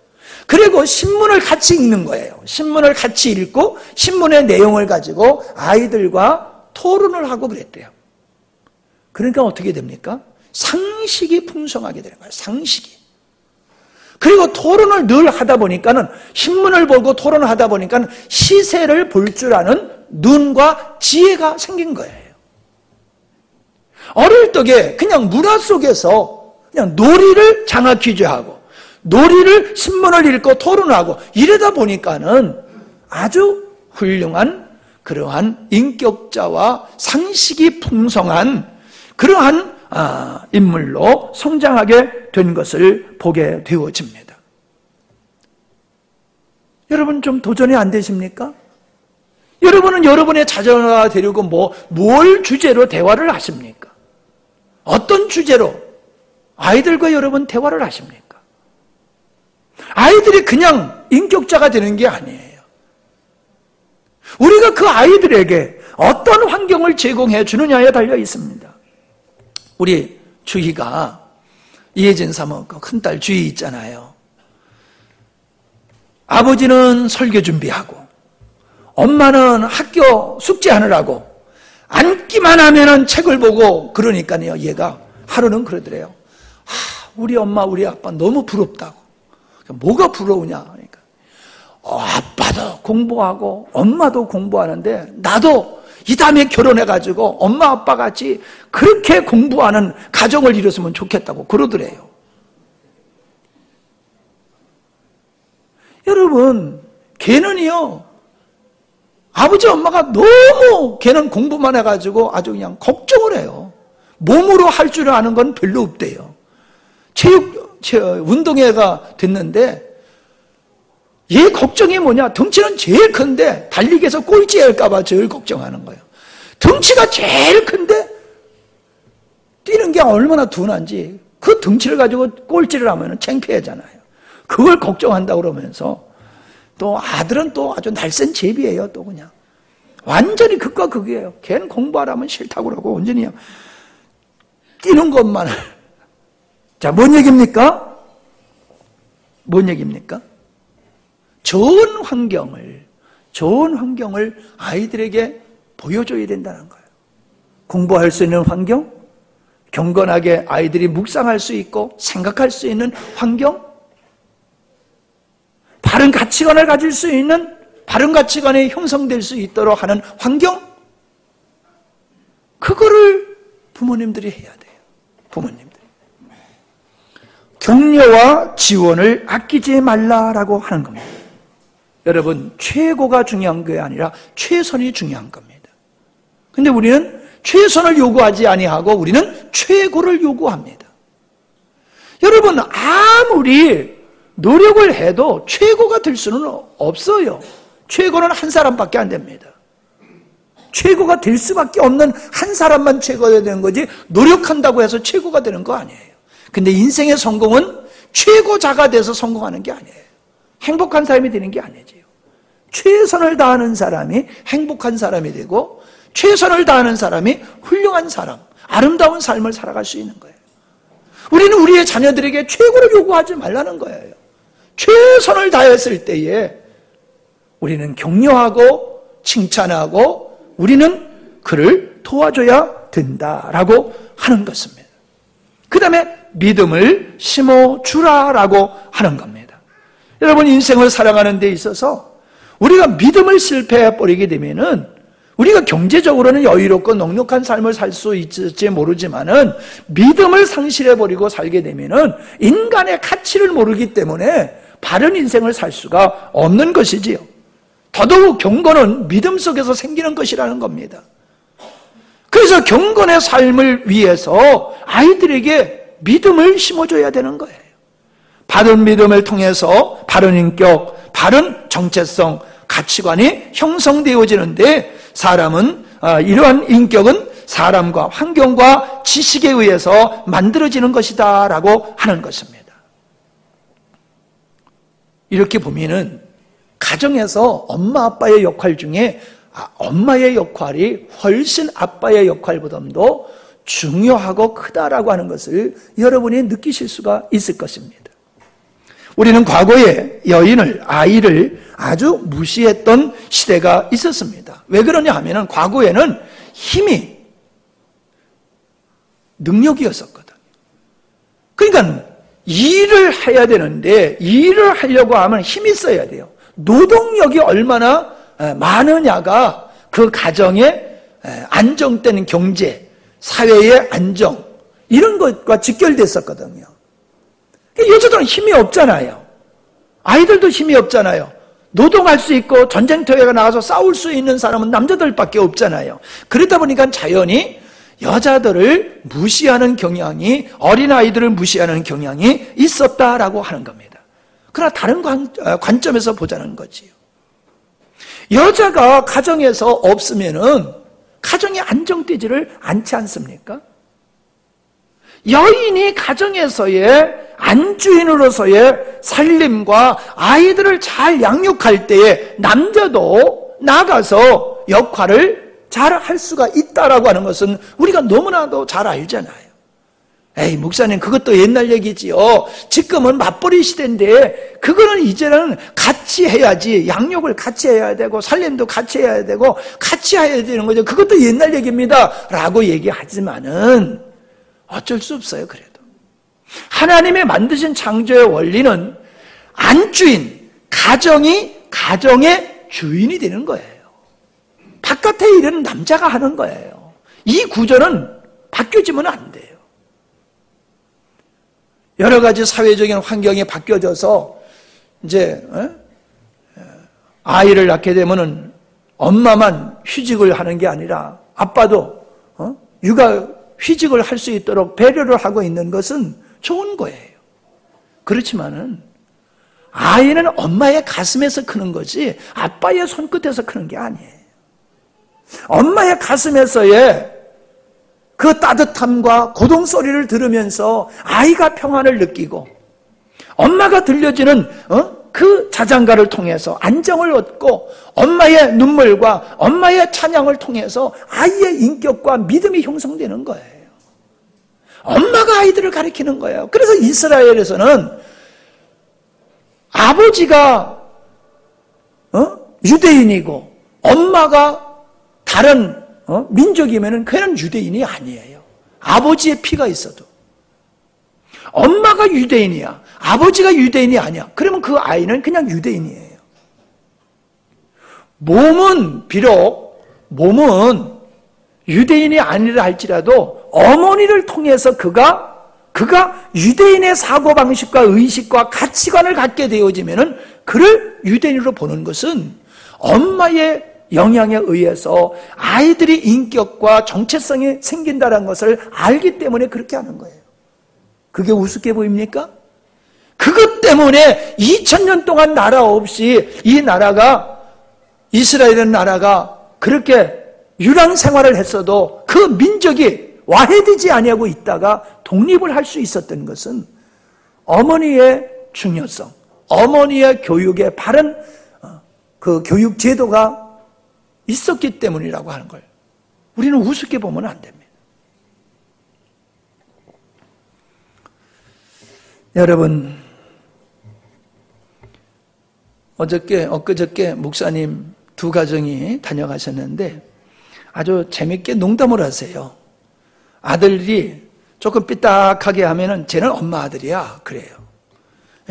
그리고 신문을 같이 읽는 거예요. 신문을 같이 읽고 신문의 내용을 가지고 아이들과 토론을 하고 그랬대요. 그러니까 어떻게 됩니까? 상식이 풍성하게 되는 거예요. 상식이. 그리고 토론을 늘 하다 보니까는, 신문을 보고 토론을 하다 보니까는 시세를 볼 줄 아는 눈과 지혜가 생긴 거예요. 어릴 적에 그냥 문화 속에서 그냥 놀이를 장학 퀴즈하고 놀이를 신문을 읽고 토론하고 이러다 보니까는 아주 훌륭한 그러한 인격자와 상식이 풍성한 그러한 인물로 성장하게 된 것을 보게 되어집니다. 여러분 좀 도전이 안 되십니까? 여러분은 여러분의 자녀가 되려고 뭘 주제로 대화를 하십니까? 어떤 주제로 아이들과 여러분 대화를 하십니까? 아이들이 그냥 인격자가 되는 게 아니에요. 우리가 그 아이들에게 어떤 환경을 제공해 주느냐에 달려 있습니다. 우리 주희가 이혜진 사모 큰딸 주희 있잖아요. 아버지는 설교 준비하고 엄마는 학교 숙제하느라고 앉기만 하면은 책을 보고 그러니까요. 얘가 하루는 그러더래요. 우리 엄마 우리 아빠 너무 부럽다고. 뭐가 부러우냐 그러니까 아빠도 공부하고 엄마도 공부하는데 나도 이 다음에 결혼해가지고 엄마 아빠 같이 그렇게 공부하는 가정을 이뤘으면 좋겠다고 그러더래요. 여러분 걔는요 아버지 엄마가 너무 걔는 공부만 해가지고 아주 그냥 걱정을 해요. 몸으로 할 줄 아는 건 별로 없대요. 운동회가 됐는데 얘 걱정이 뭐냐? 덩치는 제일 큰데 달리기에서 꼴찌 할까봐 제일 걱정하는 거예요. 덩치가 제일 큰데 뛰는 게 얼마나 둔한지 그 덩치를 가지고 꼴찌를 하면 창피하잖아요. 그걸 걱정한다고 그러면서 또 아들은 또 아주 날쌘 제비예요. 또 그냥 완전히 극과 극이에요. 걔는 공부하라면 싫다고 그러고 완전히 뛰는 것만. 자, 뭔 얘기입니까? 뭔 얘기입니까? 좋은 환경을 아이들에게 보여줘야 된다는 거예요. 공부할 수 있는 환경, 경건하게 아이들이 묵상할 수 있고 생각할 수 있는 환경, 바른 가치관을 가질 수 있는, 바른 가치관이 형성될 수 있도록 하는 환경, 그거를 부모님들이 해야 돼요. 부모님들. 격려와 지원을 아끼지 말라라고 하는 겁니다. 여러분, 최고가 중요한 게 아니라 최선이 중요한 겁니다. 근데 우리는 최선을 요구하지 아니하고 우리는 최고를 요구합니다. 여러분, 아무리 노력을 해도 최고가 될 수는 없어요. 최고는 한 사람밖에 안 됩니다. 최고가 될 수밖에 없는 한 사람만 최고가 되는 거지 노력한다고 해서 최고가 되는 거 아니에요. 근데 인생의 성공은 최고자가 돼서 성공하는 게 아니에요. 행복한 사람이 되는 게 아니지요. 최선을 다하는 사람이 행복한 사람이 되고 최선을 다하는 사람이 훌륭한 사람, 아름다운 삶을 살아갈 수 있는 거예요. 우리는 우리의 자녀들에게 최고를 요구하지 말라는 거예요. 최선을 다했을 때에 우리는 격려하고 칭찬하고 우리는 그를 도와줘야 된다라고 하는 것입니다. 그 다음에 믿음을 심어주라라고 하는 겁니다. 여러분, 인생을 살아가는 데 있어서 우리가 믿음을 실패해버리게 되면은 우리가 경제적으로는 여유롭고 넉넉한 삶을 살 수 있을지 모르지만은 믿음을 상실해버리고 살게 되면은 인간의 가치를 모르기 때문에 바른 인생을 살 수가 없는 것이지요. 더더욱 경건은 믿음 속에서 생기는 것이라는 겁니다. 그래서 경건의 삶을 위해서 아이들에게 믿음을 심어줘야 되는 거예요. 바른 믿음을 통해서 바른 인격, 바른 정체성, 가치관이 형성되어지는데 사람은 이러한 인격은 사람과 환경과 지식에 의해서 만들어지는 것이다 라고 하는 것입니다. 이렇게 보면은 가정에서 엄마 아빠의 역할 중에 엄마의 역할이 훨씬 아빠의 역할보다도 중요하고 크다라고 하는 것을 여러분이 느끼실 수가 있을 것입니다. 우리는 과거에 여인을, 아이를 아주 무시했던 시대가 있었습니다. 왜 그러냐 하면은 과거에는 힘이 능력이었었거든. 그러니까 일을 해야 되는데 일을 하려고 하면 힘이 있어야 돼요. 노동력이 얼마나 많으냐가 그 가정의 안정된 경제, 사회의 안정 이런 것과 직결됐었거든요. 여자들은 힘이 없잖아요. 아이들도 힘이 없잖아요. 노동할 수 있고 전쟁터에 나가서 싸울 수 있는 사람은 남자들밖에 없잖아요. 그러다 보니까 자연히 여자들을 무시하는 경향이, 어린아이들을 무시하는 경향이 있었다라고 하는 겁니다. 그러나 다른 관점에서 보자는 거지요. 여자가 가정에서 없으면은 가정이 안정되지를 않지 않습니까? 여인이 가정에서의 안주인으로서의 살림과 아이들을 잘 양육할 때에 남자도 나가서 역할을 잘 할 수가 있다라고 하는 것은 우리가 너무나도 잘 알잖아요. 에이, 목사님, 그것도 옛날 얘기지요. 지금은 맞벌이 시대인데, 그거는 이제는 같이 해야지. 양육을 같이 해야 되고, 살림도 같이 해야 되고, 같이 해야 되는 거죠. 그것도 옛날 얘기입니다. 라고 얘기하지만은, 어쩔 수 없어요, 그래도. 하나님의 만드신 창조의 원리는 안주인, 가정이 가정의 주인이 되는 거예요. 바깥의 일은 남자가 하는 거예요. 이 구조는 바뀌어지면 안 돼요. 여러 가지 사회적인 환경이 바뀌어져서 이제 아이를 낳게 되면은 엄마만 휴직을 하는 게 아니라 아빠도 육아 휴직을 할 수 있도록 배려를 하고 있는 것은 좋은 거예요. 그렇지만은 아이는 엄마의 가슴에서 크는 거지 아빠의 손끝에서 크는 게 아니에요. 엄마의 가슴에서의 그 따뜻함과 고동소리를 들으면서 아이가 평안을 느끼고 엄마가 들려주는 그 자장가를 통해서 안정을 얻고 엄마의 눈물과 엄마의 찬양을 통해서 아이의 인격과 믿음이 형성되는 거예요. 엄마가 아이들을 가리키는 거예요. 그래서 이스라엘에서는 아버지가 유대인이고 엄마가 다른 민족이면은 그는 유대인이 아니에요. 아버지의 피가 있어도. 엄마가 유대인이야. 아버지가 유대인이 아니야. 그러면 그 아이는 그냥 유대인이에요. 비록 몸은 유대인이 아니라 할지라도 어머니를 통해서 그가 유대인의 사고방식과 의식과 가치관을 갖게 되어지면은 그를 유대인으로 보는 것은 엄마의 영향에 의해서 아이들이 인격과 정체성이 생긴다는 것을 알기 때문에 그렇게 하는 거예요. 그게 우습게 보입니까? 그것 때문에 2000년 동안 나라 없이 이 나라가, 이스라엘이라는 나라가 그렇게 유랑 생활을 했어도 그 민족이 와해되지 아니하고 있다가 독립을 할 수 있었던 것은 어머니의 중요성, 어머니의 교육의 바른 그 교육 제도가 있었기 때문이라고 하는 걸 우리는 우습게 보면 안 됩니다. 여러분, 엊그저께 목사님 두 가정이 다녀가셨는데 아주 재밌게 농담을 하세요. 아들이 조금 삐딱하게 하면은 쟤는 엄마 아들이야 그래요.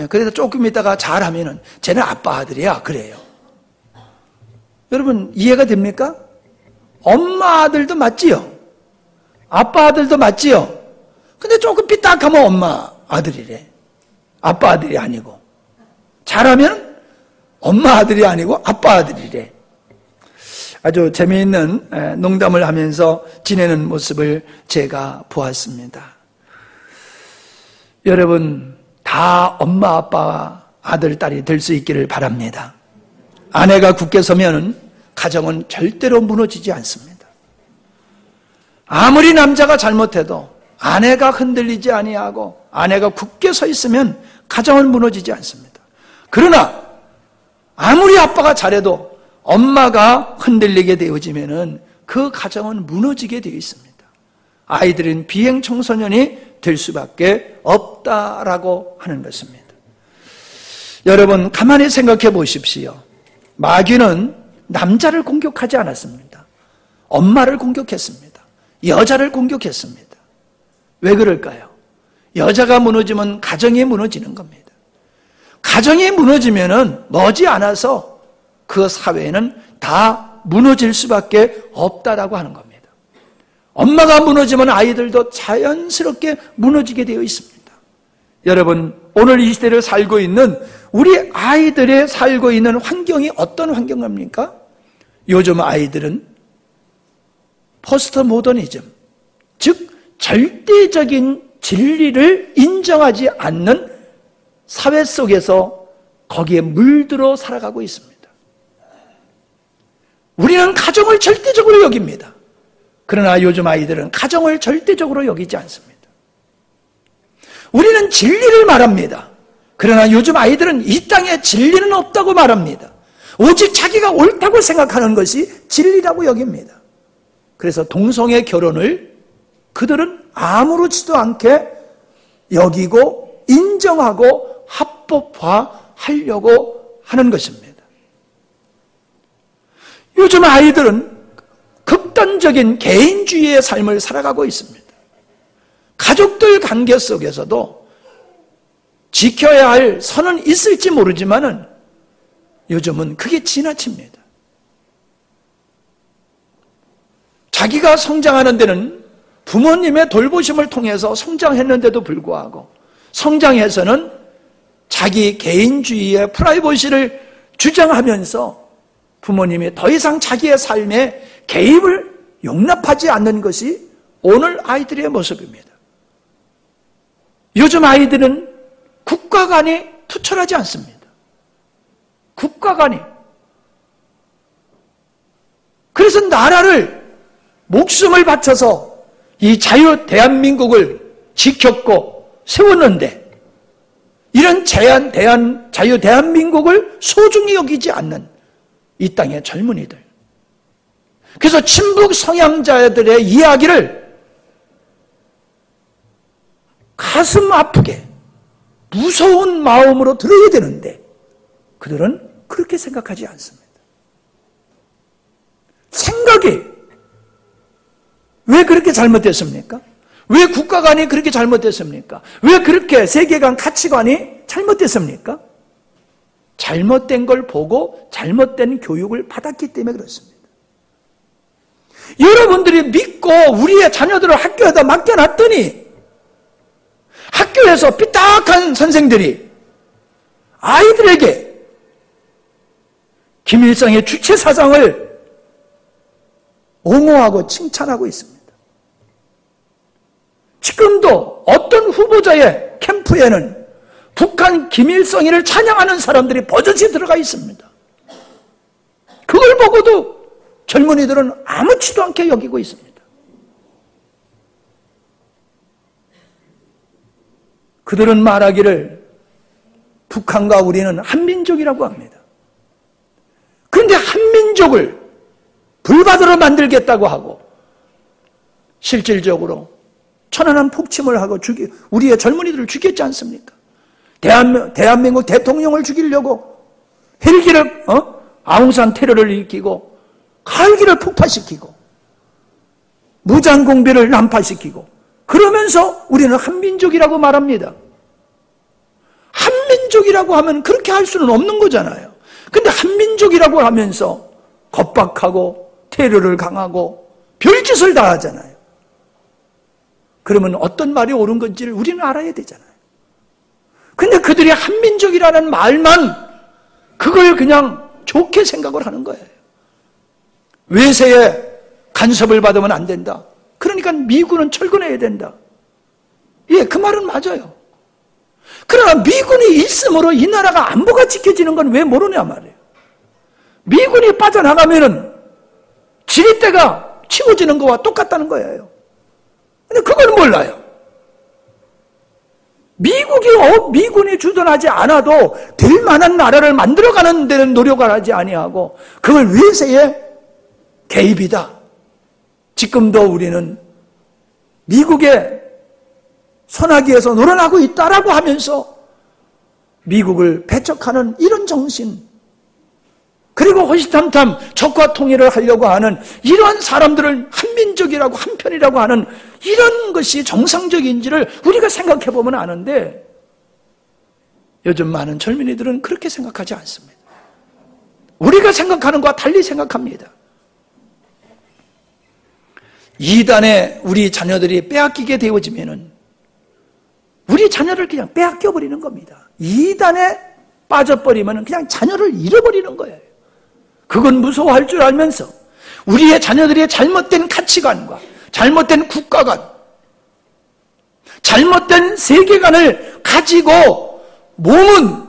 그래서 조금 있다가 잘하면은 쟤는 아빠 아들이야 그래요. 여러분 이해가 됩니까? 엄마 아들도 맞지요? 아빠 아들도 맞지요? 근데 조금 삐딱하면 엄마 아들이래. 아빠 아들이 아니고. 잘하면 엄마 아들이 아니고 아빠 아들이래. 아주 재미있는 농담을 하면서 지내는 모습을 제가 보았습니다. 여러분 다 엄마 아빠 아들 딸이 될 수 있기를 바랍니다. 아내가 굳게 서면 가정은 절대로 무너지지 않습니다. 아무리 남자가 잘못해도 아내가 흔들리지 아니하고 아내가 굳게 서 있으면 가정은 무너지지 않습니다. 그러나 아무리 아빠가 잘해도 엄마가 흔들리게 되어지면은 그 가정은 무너지게 되어 있습니다. 아이들은 비행 청소년이 될 수밖에 없다라고 하는 것입니다. 여러분 가만히 생각해 보십시오. 마귀는 남자를 공격하지 않았습니다. 엄마를 공격했습니다. 여자를 공격했습니다. 왜 그럴까요? 여자가 무너지면 가정이 무너지는 겁니다. 가정이 무너지면은 머지않아서 그 사회는 다 무너질 수밖에 없다라고 하는 겁니다. 엄마가 무너지면 아이들도 자연스럽게 무너지게 되어 있습니다. 여러분, 오늘 이 시대를 살고 있는 우리 아이들의 살고 있는 환경이 어떤 환경입니까? 요즘 아이들은 포스트 모더니즘, 즉 절대적인 진리를 인정하지 않는 사회 속에서 거기에 물들어 살아가고 있습니다. 우리는 가정을 절대적으로 여깁니다. 그러나 요즘 아이들은 가정을 절대적으로 여기지 않습니다. 우리는 진리를 말합니다. 그러나 요즘 아이들은 이 땅에 진리는 없다고 말합니다. 오직 자기가 옳다고 생각하는 것이 진리라고 여깁니다. 그래서 동성애 결혼을 그들은 아무렇지도 않게 여기고 인정하고 합법화하려고 하는 것입니다. 요즘 아이들은 극단적인 개인주의의 삶을 살아가고 있습니다. 가족들 관계 속에서도 지켜야 할 선은 있을지 모르지만은 요즘은 그게 지나칩니다. 자기가 성장하는 데는 부모님의 돌보심을 통해서 성장했는데도 불구하고 성장해서는 자기 개인주의의 프라이버시를 주장하면서 부모님이 더 이상 자기의 삶에 개입을 용납하지 않는 것이 오늘 아이들의 모습입니다. 요즘 아이들은 국가 간이 투철하지 않습니다. 국가 간이. 그래서 나라를 목숨을 바쳐서 이 자유 대한민국을 지켰고 세웠는데 이런 자유 대한민국을 소중히 여기지 않는 이 땅의 젊은이들. 그래서 친북 성향자들의 이야기를 가슴 아프게 무서운 마음으로 들어야 되는데 그들은 그렇게 생각하지 않습니다. 생각이 왜 그렇게 잘못됐습니까? 왜 국가관이 그렇게 잘못됐습니까? 왜 그렇게 세계관 가치관이 잘못됐습니까? 잘못된 걸 보고 잘못된 교육을 받았기 때문에 그렇습니다. 여러분들이 믿고 우리의 자녀들을 학교에다 맡겨놨더니 학교에서 삐딱한 선생들이 아이들에게 김일성의 주체사상을 옹호하고 칭찬하고 있습니다. 지금도 어떤 후보자의 캠프에는 북한 김일성이를 찬양하는 사람들이 버젓이 들어가 있습니다. 그걸 보고도 젊은이들은 아무렇지도 않게 여기고 있습니다. 그들은 말하기를 북한과 우리는 한민족이라고 합니다. 그런데 한민족을 불바다로 만들겠다고 하고 실질적으로 천안함 폭침을 하고 우리의 젊은이들을 죽였지 않습니까? 대한민국 대통령을 죽이려고 헬기를 아웅산 테러를 일으키고 칼기를 폭파시키고 무장공비를 난파시키고 그러면서 우리는 한민족이라고 말합니다. 한민족이라고 하면 그렇게 할 수는 없는 거잖아요. 근데 한민족이라고 하면서 겁박하고 테러를 강하고 별짓을 다 하잖아요. 그러면 어떤 말이 옳은 건지를 우리는 알아야 되잖아요. 근데 그들이 한민족이라는 말만 그걸 그냥 좋게 생각을 하는 거예요. 외세에 간섭을 받으면 안 된다. 그러니까 미군은 철군해야 된다. 예, 그 말은 맞아요. 그러나 미군이 있음으로 이 나라가 안보가 지켜지는 건 왜 모르냐 말이에요. 미군이 빠져나가면은 지렛대가 치워지는 거와 똑같다는 거예요. 근데 그걸 몰라요. 미군이 주둔하지 않아도 될 만한 나라를 만들어가는 데는 노력을 하지 아니하고 그걸 외세의 개입이다. 지금도 우리는 미국의 소나기에서 놀아나고 있다라고 하면서 미국을 배척하는 이런 정신, 그리고 호시탐탐 적과 통일을 하려고 하는 이러한 사람들을 한민족이라고 한편이라고 하는 이런 것이 정상적인지를 우리가 생각해 보면 아는데 요즘 많은 젊은이들은 그렇게 생각하지 않습니다. 우리가 생각하는 것과 달리 생각합니다. 이단에 우리 자녀들이 빼앗기게 되어지면은 우리 자녀를 그냥 빼앗겨 버리는 겁니다. 이단에 빠져버리면 그냥 자녀를 잃어버리는 거예요. 그건 무서워할 줄 알면서 우리의 자녀들의 잘못된 가치관과 잘못된 국가관, 잘못된 세계관을 가지고 몸은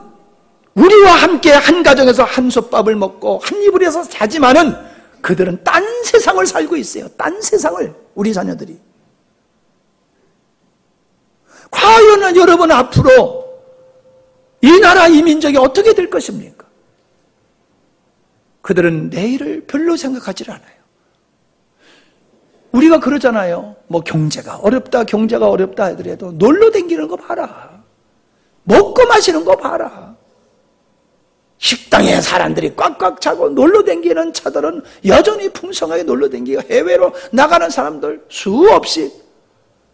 우리와 함께 한 가정에서 한솥밥을 먹고 한 이불 에서 자지만은 그들은 딴 세상을 살고 있어요. 딴 세상을, 우리 자녀들이. 과연 여러분 앞으로 이 나라 이 민족이 어떻게 될 것입니까? 그들은 내일을 별로 생각하지 않아요. 우리가 그러잖아요. 뭐 경제가 어렵다 하더라도 놀러 다니는 거 봐라. 먹고 마시는 거 봐라. 식당에 사람들이 꽉꽉 차고 놀러 다니는 차들은 여전히 풍성하게 놀러 다니고 해외로 나가는 사람들 수없이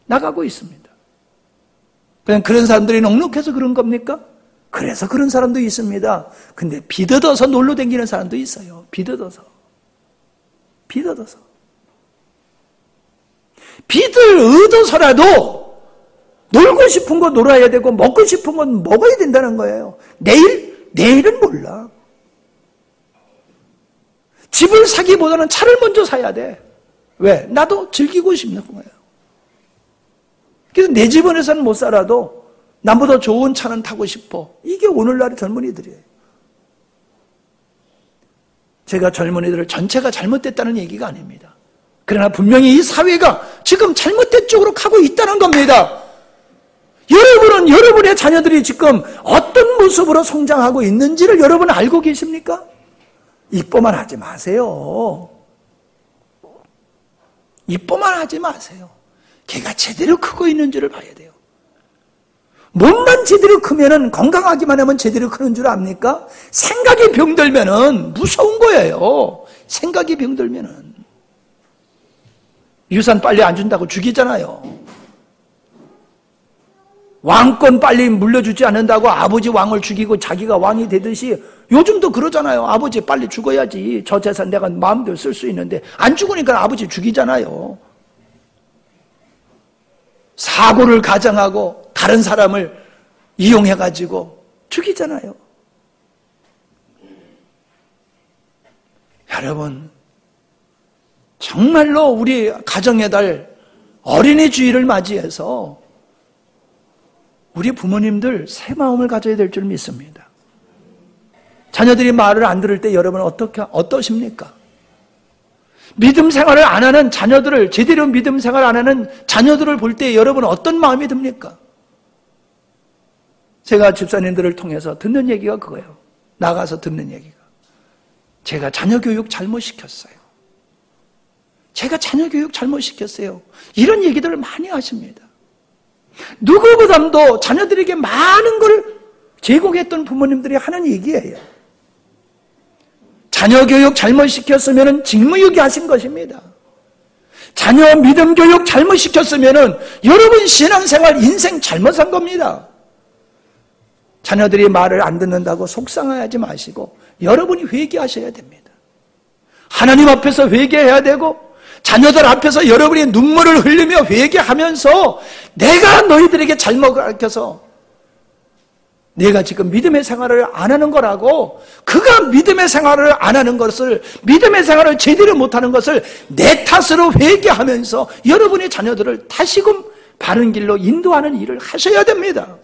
나가고 있습니다. 그냥 그런 사람들이 넉넉해서 그런 겁니까? 그래서 그런 사람도 있습니다. 근데 비더더서 놀러 다니는 사람도 있어요. 비더더서. 비들어서라도 놀고 싶은 거 놀아야 되고 먹고 싶은 건 먹어야 된다는 거예요. 내일은 몰라. 집을 사기보다는 차를 먼저 사야 돼. 왜? 나도 즐기고 싶는 거예요. 그래서 내 집안에서는 못 살아도 남보다 좋은 차는 타고 싶어. 이게 오늘날의 젊은이들이에요. 제가 젊은이들 전체가 잘못됐다는 얘기가 아닙니다. 그러나 분명히 이 사회가 지금 잘못된 쪽으로 가고 있다는 겁니다. 여러분은 여러분의 자녀들이 지금 어떤 모습으로 성장하고 있는지를 여러분 알고 계십니까? 이뻐만 하지 마세요. 이뻐만 하지 마세요. 걔가 제대로 크고 있는지를 봐야 돼요. 몸만 제대로 크면은 건강하기만 하면 제대로 크는 줄 압니까? 생각이 병들면은 무서운 거예요. 생각이 병들면은 유산 빨리 안 준다고 죽이잖아요. 왕권 빨리 물려주지 않는다고 아버지 왕을 죽이고 자기가 왕이 되듯이 요즘도 그러잖아요. 아버지 빨리 죽어야지 저 재산 내가 마음대로 쓸 수 있는데 안 죽으니까 아버지 죽이잖아요. 사고를 가장하고 다른 사람을 이용해가지고 죽이잖아요. 여러분, 정말로 우리 가정의 달 어린이 주일을 맞이해서 우리 부모님들 새 마음을 가져야 될 줄 믿습니다. 자녀들이 말을 안 들을 때 여러분 어떠십니까? 믿음 생활을 안 하는 자녀들을, 제대로 믿음 생활 안 하는 자녀들을 볼 때 여러분 어떤 마음이 듭니까? 제가 집사님들을 통해서 듣는 얘기가 그거예요. 나가서 듣는 얘기가. 제가 자녀 교육 잘못시켰어요. 제가 자녀 교육 잘못시켰어요. 이런 얘기들을 많이 하십니다. 누구보다도 자녀들에게 많은 걸 제공했던 부모님들이 하는 얘기예요. 자녀 교육 잘못시켰으면 직무유기 하신 것입니다. 자녀 믿음 교육 잘못시켰으면 여러분 신앙생활 인생 잘못 산 겁니다. 자녀들이 말을 안 듣는다고 속상하지 마시고 여러분이 회개하셔야 됩니다. 하나님 앞에서 회개해야 되고 자녀들 앞에서 여러분이 눈물을 흘리며 회개하면서 내가 너희들에게 잘못 가르쳐서 내가 지금 믿음의 생활을 안 하는 거라고, 그가 믿음의 생활을 안 하는 것을, 믿음의 생활을 제대로 못하는 것을 내 탓으로 회개하면서 여러분의 자녀들을 다시금 바른 길로 인도하는 일을 하셔야 됩니다.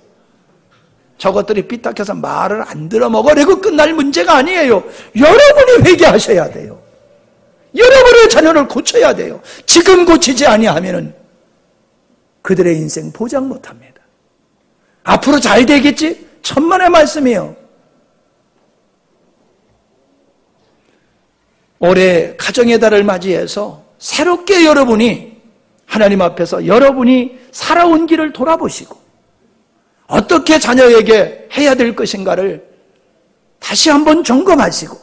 저것들이 삐딱해서 말을 안 들어먹으려고 끝날 문제가 아니에요. 여러분이 회개하셔야 돼요. 여러분의 자녀를 고쳐야 돼요. 지금 고치지 아니하면은 그들의 인생 보장 못합니다. 앞으로 잘 되겠지? 천만의 말씀이에요. 올해 가정의 달을 맞이해서 새롭게 여러분이 하나님 앞에서 여러분이 살아온 길을 돌아보시고 어떻게 자녀에게 해야 될 것인가를 다시 한번 점검하시고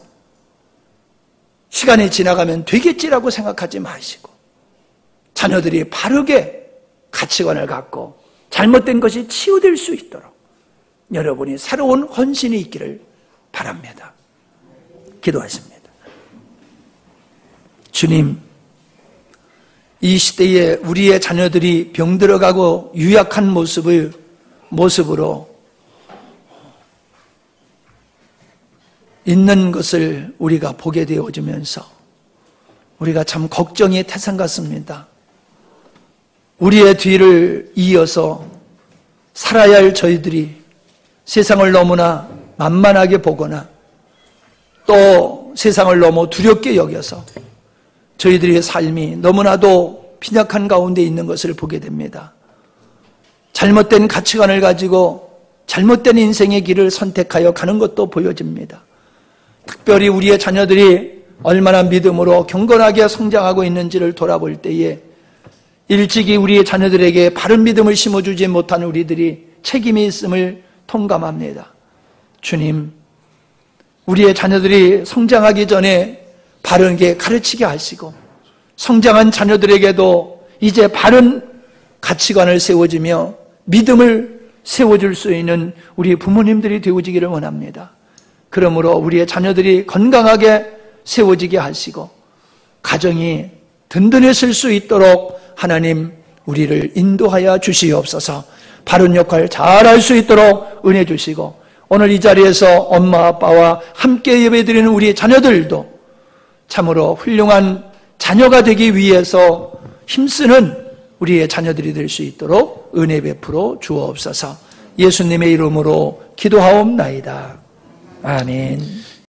시간이 지나가면 되겠지라고 생각하지 마시고 자녀들이 바르게 가치관을 갖고 잘못된 것이 치유될 수 있도록 여러분이 새로운 헌신이 있기를 바랍니다. 기도하십니다. 주님, 이 시대에 우리의 자녀들이 병들어가고 유약한 모습으로 있는 것을 우리가 보게 되어지면서 우리가 참 걱정이 태산 같습니다. 우리의 뒤를 이어서 살아야 할 저희들이 세상을 너무나 만만하게 보거나 또 세상을 너무 두렵게 여겨서 저희들의 삶이 너무나도 빈약한 가운데 있는 것을 보게 됩니다. 잘못된 가치관을 가지고 잘못된 인생의 길을 선택하여 가는 것도 보여집니다. 특별히 우리의 자녀들이 얼마나 믿음으로 경건하게 성장하고 있는지를 돌아볼 때에 일찍이 우리의 자녀들에게 바른 믿음을 심어주지 못한 우리들이 책임이 있음을 통감합니다. 주님, 우리의 자녀들이 성장하기 전에 바르게 가르치게 하시고 성장한 자녀들에게도 이제 바른 가치관을 세워주며 믿음을 세워줄 수 있는 우리 부모님들이 되어지기를 원합니다. 그러므로 우리의 자녀들이 건강하게 세워지게 하시고 가정이 든든해질 수 있도록 하나님 우리를 인도하여 주시옵소서. 바른 역할 잘할 수 있도록 은혜 주시고 오늘 이 자리에서 엄마 아빠와 함께 예배드리는 우리 자녀들도 참으로 훌륭한 자녀가 되기 위해서 힘쓰는 우리의 자녀들이 될 수 있도록 은혜 베풀어 주옵소서. 예수님의 이름으로 기도하옵나이다. 아멘.